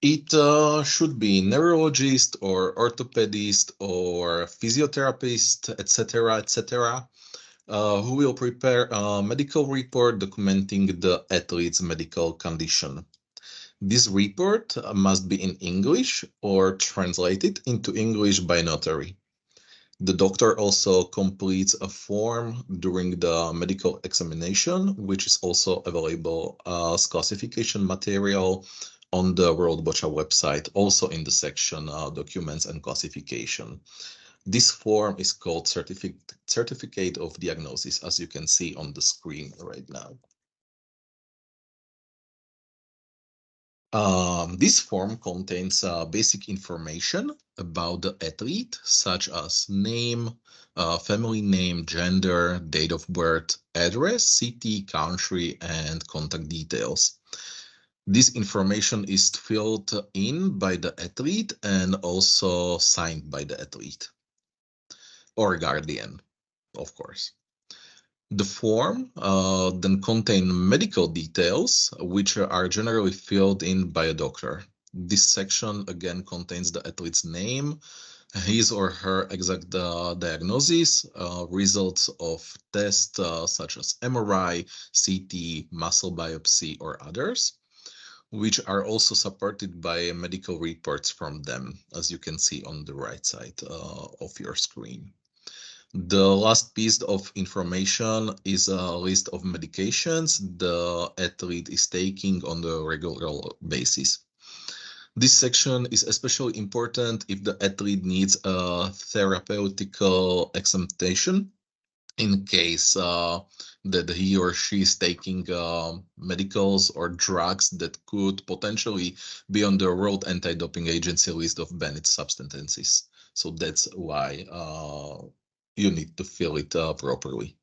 It should be neurologist or orthopedist or physiotherapist, etc., etc., who will prepare a medical report documenting the athlete's medical condition. This report must be in English or translated into English by notary. The doctor also completes a form during the medical examination, which is also available as classification material on the World Boccia website, also in the section Documents and Classification. This form is called Certificate of Diagnosis, as you can see on the screen right now. This form contains basic information about the athlete, such as name, family name, gender, date of birth, address, city, country, and contact details. This information is filled in by the athlete and also signed by the athlete or guardian, of course. The form then contains medical details, which are generally filled in by a doctor. This section again contains the athlete's name, his or her exact diagnosis, results of tests such as MRI, CT, muscle biopsy, or others, which are also supported by medical reports from them, as you can see on the right side of your screen. The last piece of information is a list of medications the athlete is taking on the regular basis. This section is especially important if the athlete needs a therapeutical examination in case that he or she is taking medicals or drugs that could potentially be on the World Anti-Doping Agency list of banned substances. So that's why you need to fill it properly.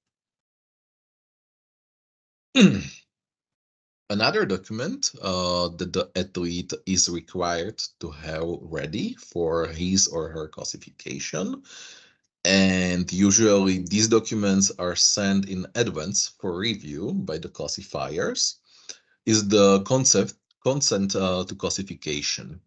Another document that the athlete is required to have ready for his or her classification, and usually these documents are sent in advance for review by the classifiers, is the consent to classification.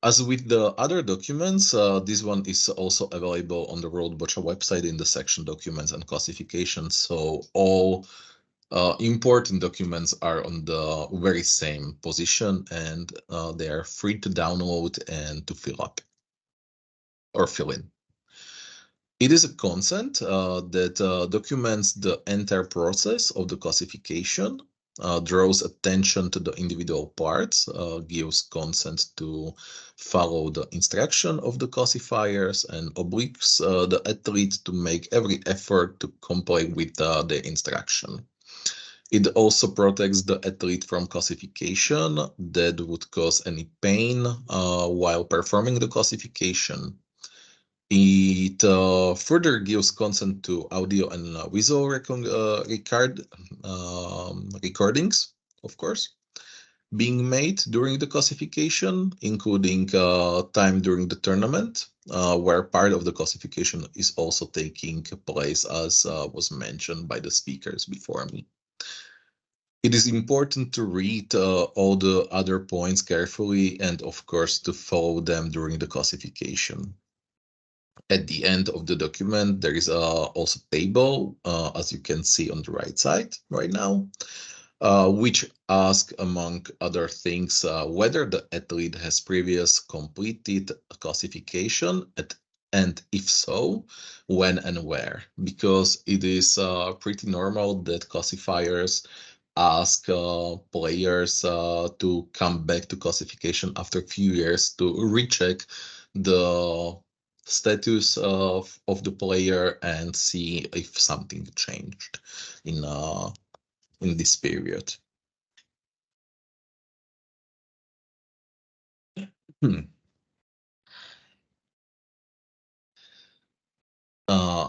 As with the other documents, this one is also available on the World Boccia website in the section Documents and Classification. So all important documents are on the very same position, and they are free to download and to fill up or fill in. It is a consent that documents the entire process of the classification, draws attention to the individual parts, gives consent to follow the instruction of the classifiers, and obliges the athlete to make every effort to comply with the instruction. It also protects the athlete from classification that would cause any pain while performing the classification. It further gives consent to audio and visual recordings, of course, being made during the classification, including time during the tournament, where part of the classification is also taking place, as was mentioned by the speakers before me. It is important to read all the other points carefully and, of course, to follow them during the classification. At the end of the document, there is also a table, as you can see on the right side right now, which asks, among other things, whether the athlete has previously completed a classification, and if so, when and where, because it is pretty normal that classifiers ask players to come back to classification after a few years to recheck the status of the player and see if something changed in this period.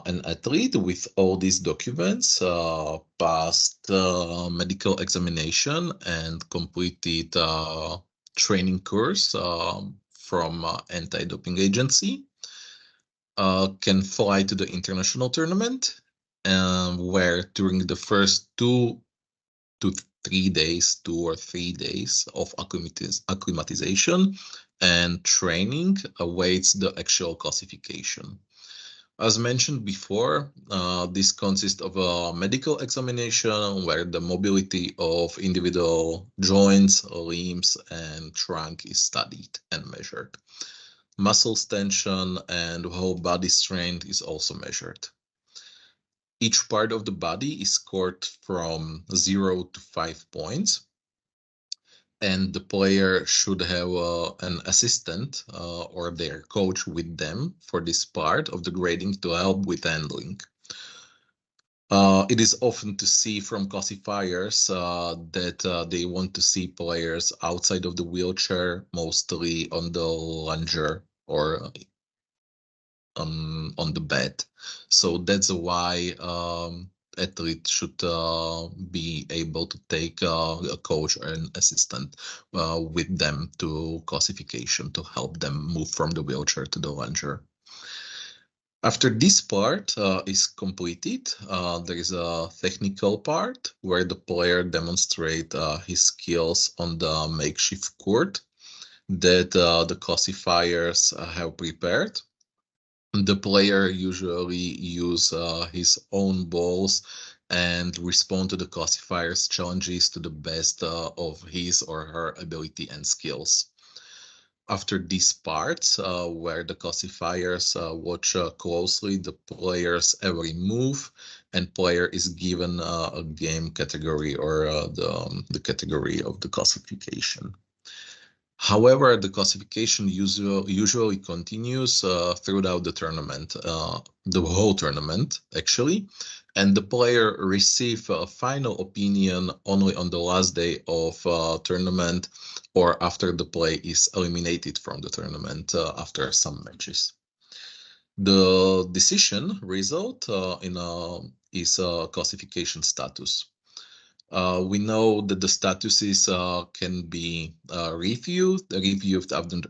An athlete with all these documents passed medical examination and completed training course from anti-doping agency can fly to the international tournament, where during the first 2 to 3 days, 2 or 3 days of acclimatization and training awaits the actual classification. As mentioned before, this consists of a medical examination where the mobility of individual joints, limbs, and trunk is studied and measured. Muscle tension and whole body strength is also measured. Each part of the body is scored from 0 to 5 points, and the player should have an assistant or their coach with them for this part of the grading to help with handling. It is often to see from classifiers that they want to see players outside of the wheelchair, mostly on the lunger or on the bed. So that's why athletes should be able to take a coach or an assistant with them to classification to help them move from the wheelchair to the lunger. After this part is completed, there is a technical part where the player demonstrates his skills on the makeshift court that the classifiers have prepared. The player usually use his own balls and respond to the classifier's challenges to the best of his or her ability and skills. After these parts, where the classifiers watch closely the player's every move, and player is given a game category or the category of the classification. However, the classification usually continues throughout the tournament, the whole tournament, actually, and the player receives a final opinion only on the last day of tournament or after the play is eliminated from the tournament after some matches. The decision result is a classification status. We know that the statuses can be reviewed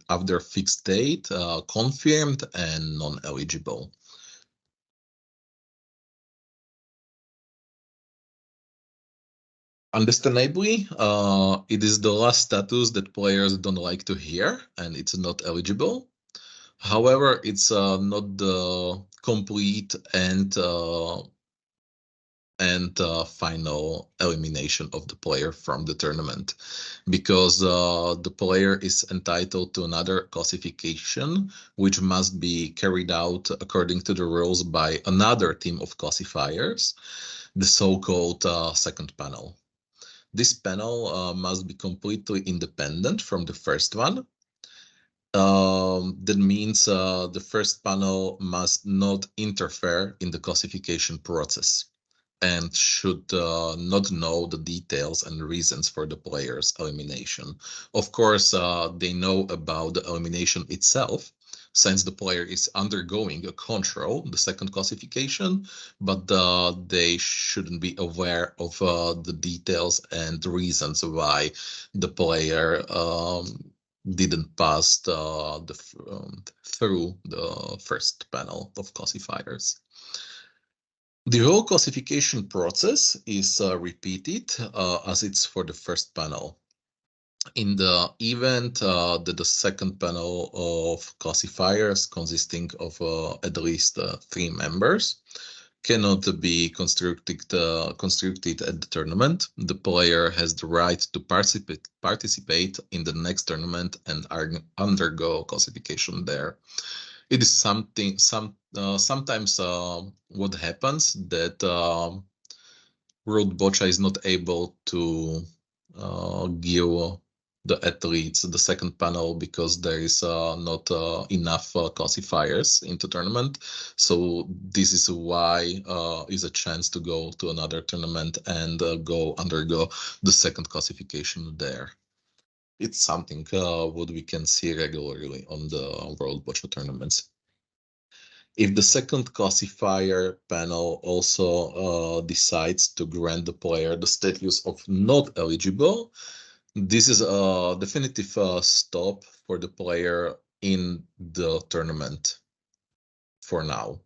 after fixed date, confirmed, and non-eligible. Understandably, it is the last status that players don't like to hear, and it's not eligible. However, it's not the complete and final elimination of the player from the tournament, because the player is entitled to another classification, which must be carried out according to the rules by another team of classifiers, the so-called second panel. This panel must be completely independent from the first one. That means the first panel must not interfere in the classification process and should not know the details and reasons for the player's elimination. Of course, they know about the elimination itself, since the player is undergoing a control, the second classification, but they shouldn't be aware of the details and reasons why the player didn't pass through the first panel of classifiers. The whole classification process is repeated as it's for the first panel. In the event that the second panel of classifiers consisting of at least 3 members cannot be constructed at the tournament, the player has the right to participate in the next tournament and undergo classification there. It is sometimes what happens that World Boccia is not able to give the athletes the second panel because there is not enough classifiers into tournament. So this is why is a chance to go to another tournament and undergo the second classification there. It's something what we can see regularly on the World Boccia tournaments. If the second classifier panel also decides to grant the player the status of not eligible, this is a definitive stop for the player in the tournament for now.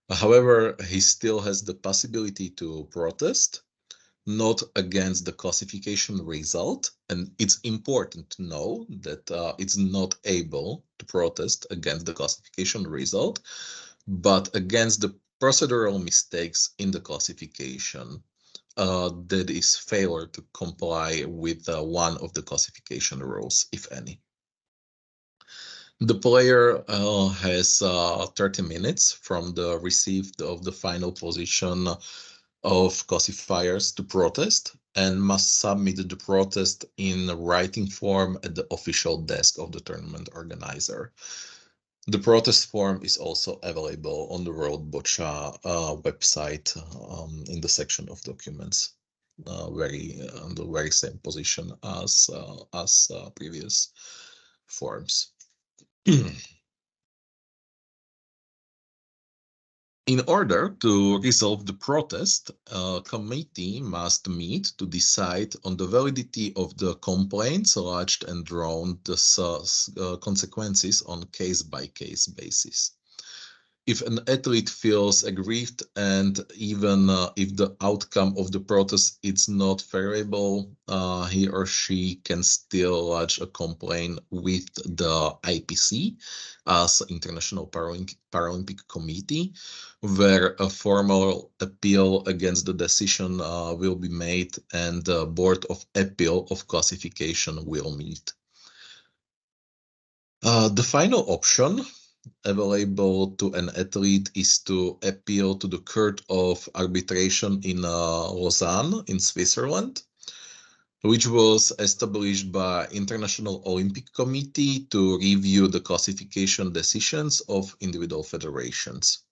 However, he still has the possibility to protest, not against the classification result. And it's important to know that it's not able to protest against the classification result, but against the procedural mistakes in the classification. That is failure to comply with one of the classification rules, if any. The player has 30 minutes from the receipt of the final position of classifiers to protest and must submit the protest in writing form at the official desk of the tournament organizer. The protest form is also available on the World Boccia website in the section of documents, on the very same position as previous forms. In order to resolve the protest, a committee must meet to decide on the validity of the complaints lodged and drawn the consequences on case-by-case basis. If an athlete feels aggrieved and even if the outcome of the protest is not favorable, he or she can still lodge a complaint with the IPC as International Paralympic Committee, where a formal appeal against the decision will be made and the Board of Appeal of Classification will meet. The final option available to an athlete is to appeal to the Court of Arbitration in Lausanne in Switzerland, which was established by International Olympic Committee to review the classification decisions of individual federations.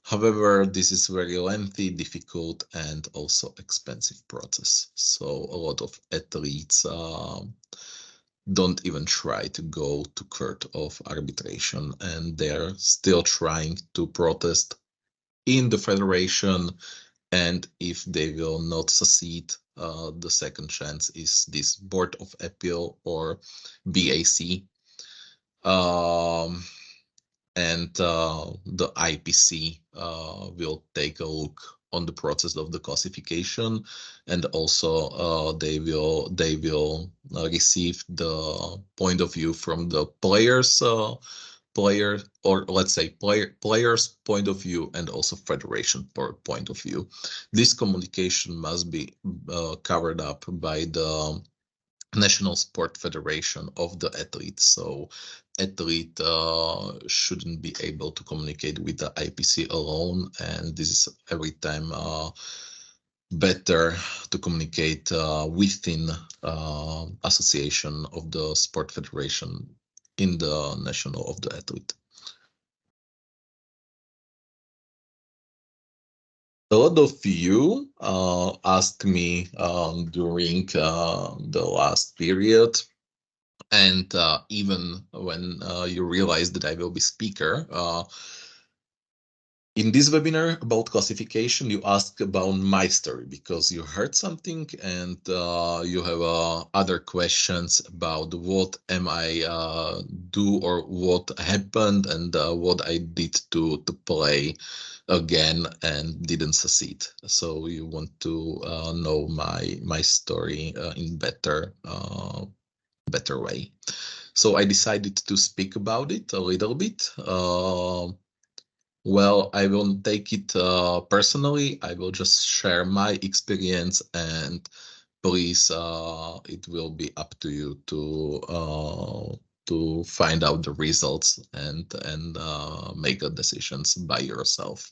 However, this is very lengthy, difficult, and also expensive process. So a lot of athletes don't even try to go to court of arbitration, and they're still trying to protest in the federation. And if they will not succeed, the second chance is this Board of Appeal or BAC. And the IPC will take a look on the process of the classification, and also they will receive the point of view from the players point of view and also federation point of view. This communication must be covered up by the National Sport Federation of the athletes. So athlete shouldn't be able to communicate with the IPC alone, and this is every time better to communicate within association of the sport federation in the national of the athlete. A lot of you asked me during the last period, and even when you realized that I will be speaker, in this webinar about classification, you asked about my story because you heard something and you have other questions about what am I do or what happened and what I did to play again and didn't succeed. So you want to know my story in better way. So I decided to speak about it a little bit. Well, I won't take it personally. I will just share my experience, and please, it will be up to you to find out the results and make a decisions by yourself.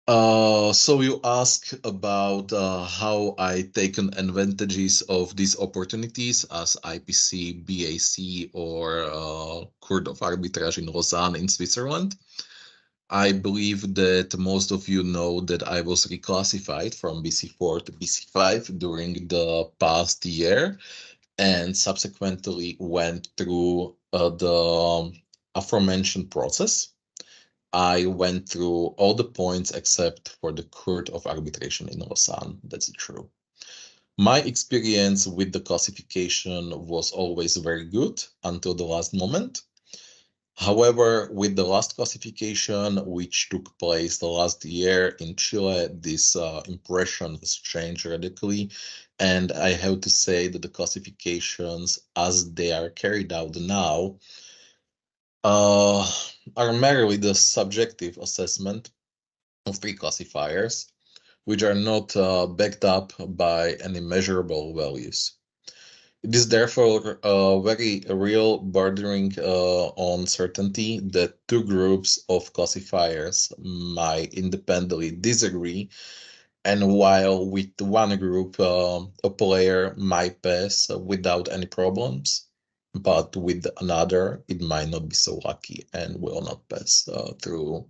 So you ask about how I taken advantages of these opportunities as IPC, BAC, or Court of Arbitrage in Lausanne in Switzerland. I believe that most of you know that I was reclassified from BC4 to BC5 during the past year and subsequently went through the aforementioned process. I went through all the points except for the Court of Arbitration in Lausanne. That's true. My experience with the classification was always very good until the last moment. However, with the last classification, which took place the last year in Chile, this impression has changed radically. And I have to say that the classifications as they are carried out now are merely the subjective assessment of three classifiers, which are not backed up by any measurable values. It is therefore very real bordering on certainty that two groups of classifiers might independently disagree, and while with one group a player might pass without any problems, but with another it might not be so lucky and will not pass through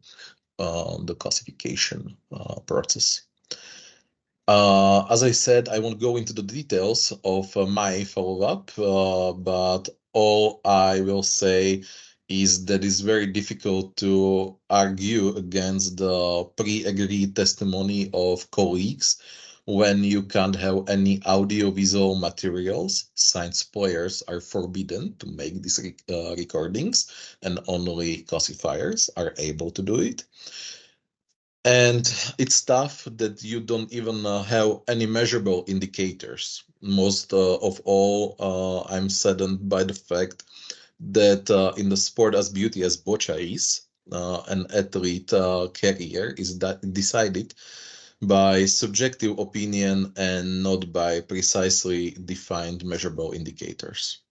the classification process. As I said, I won't go into the details of my follow-up, but all I will say is that it's very difficult to argue against the pre-agreed testimony of colleagues when you can't have any audio-visual materials, since players are forbidden to make these recordings and only classifiers are able to do it. And it's tough that you don't even have any measurable indicators. Most of all, I'm saddened by the fact that in the sport as beauty as boccia is, an athlete career is decided by subjective opinion and not by precisely defined measurable indicators.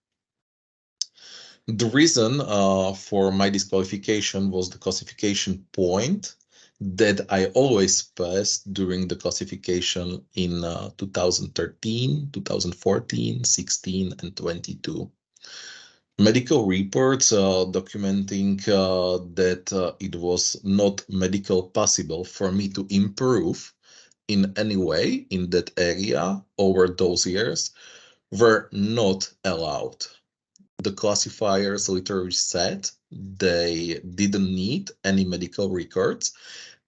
The reason for my disqualification was the classification point that I always passed during the classification in 2013, 2014, 16, and 22. Medical reports documenting that it was not medical possible for me to improve in any way in that area over those years were not allowed. The classifiers literally said they didn't need any medical records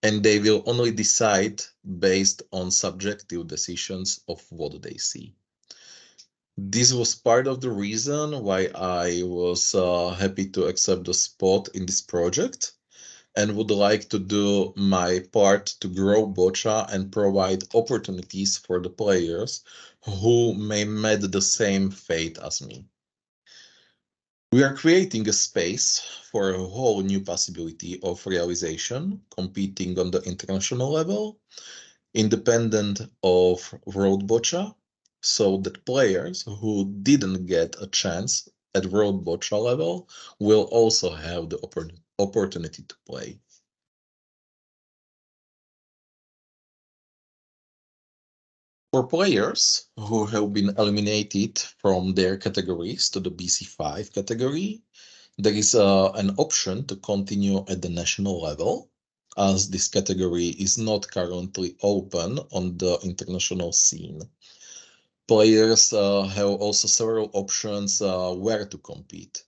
and they will only decide based on subjective decisions of what they see. This was part of the reason why I was happy to accept the spot in this project and would like to do my part to grow boccia and provide opportunities for the players who may met the same fate as me. We are creating a space for a whole new possibility of realization, competing on the international level, independent of road boccia, so that players who didn't get a chance at road boccia level will also have the opportunity to play. For players who have been eliminated from their categories to the BC5 category, there is an option to continue at the national level, as this category is not currently open on the international scene. Players have also several options where to compete.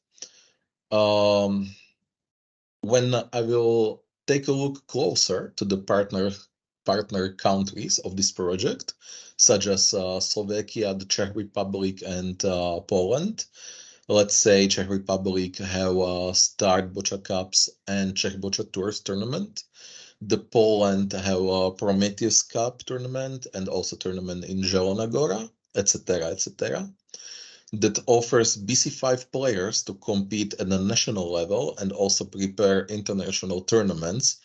When I will take a look closer to the partner countries of this project, such as Slovakia, the Czech Republic, and Poland. Let's say Czech Republic have Start Bocha Cups and Czech Bocha Tours tournament. The Poland have a Prometheus Cup tournament and also tournament in Zielona Góra, etc., etc. That offers BC5 players to compete at the national level and also prepare international tournaments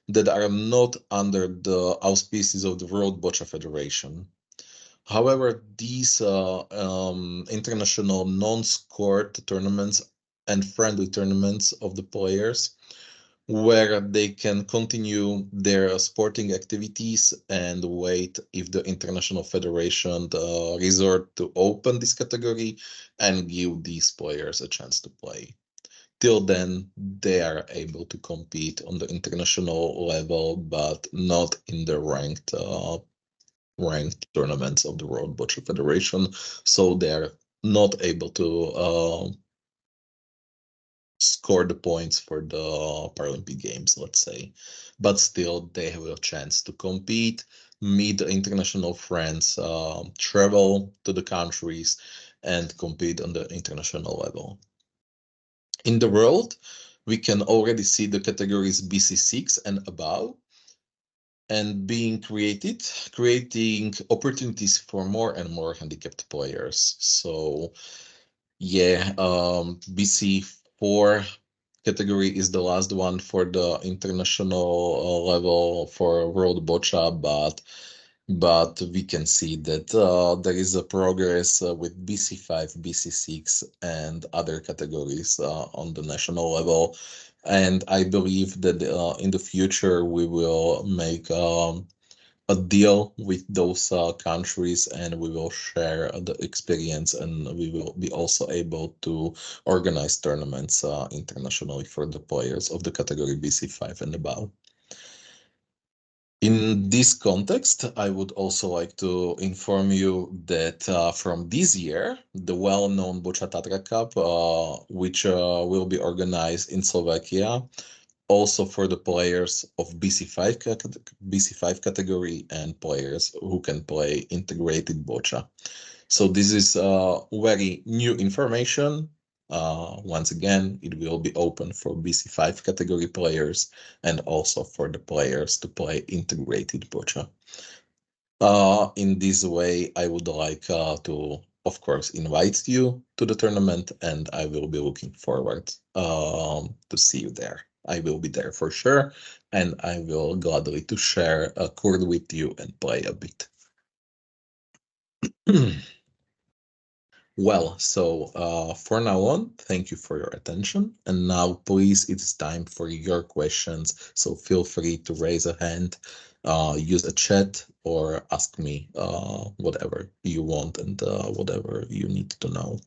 that are not under the auspices of the World Boccia Federation. However, these international non-scored tournaments and friendly tournaments of the players, where they can continue their sporting activities and wait if the international federation resort to open this category and give these players a chance to play. Till then, they are able to compete on the international level, but not in the ranked tournaments of the World Boccia Federation. So they're not able to score the points for the Paralympic Games, let's say. But still, they have a chance to compete, meet the international friends, travel to the countries, and compete on the international level. In the world, we can already see the categories BC6 and above, and being creating opportunities for more and more handicapped players. So yeah, BC4 category is the last one for the international level for World Boccia, but we can see that there is a progress with BC5, BC6, and other categories on the national level. And I believe that in the future we will make a deal with those countries, and we will share the experience, and we will be also able to organize tournaments internationally for the players of the category BC5 and above. In this context, I would also like to inform you that from this year, the well-known Boccia Tatra Cup, which will be organized in Slovakia, also for the players of BC5 category and players who can play integrated boccia. So this is very new information. Once again, it will be open for BC5 category players and also for the players to play integrated boccia. In this way, I would like to, of course, invite you to the tournament, and I will be looking forward to see you there. I will be there for sure, and I will gladly to share a chord with you and play a bit. Well, so for now on, thank you for your attention. And now, please, it's time for your questions. So feel free to raise a hand, use a chat, or ask me whatever you want and whatever you need to know.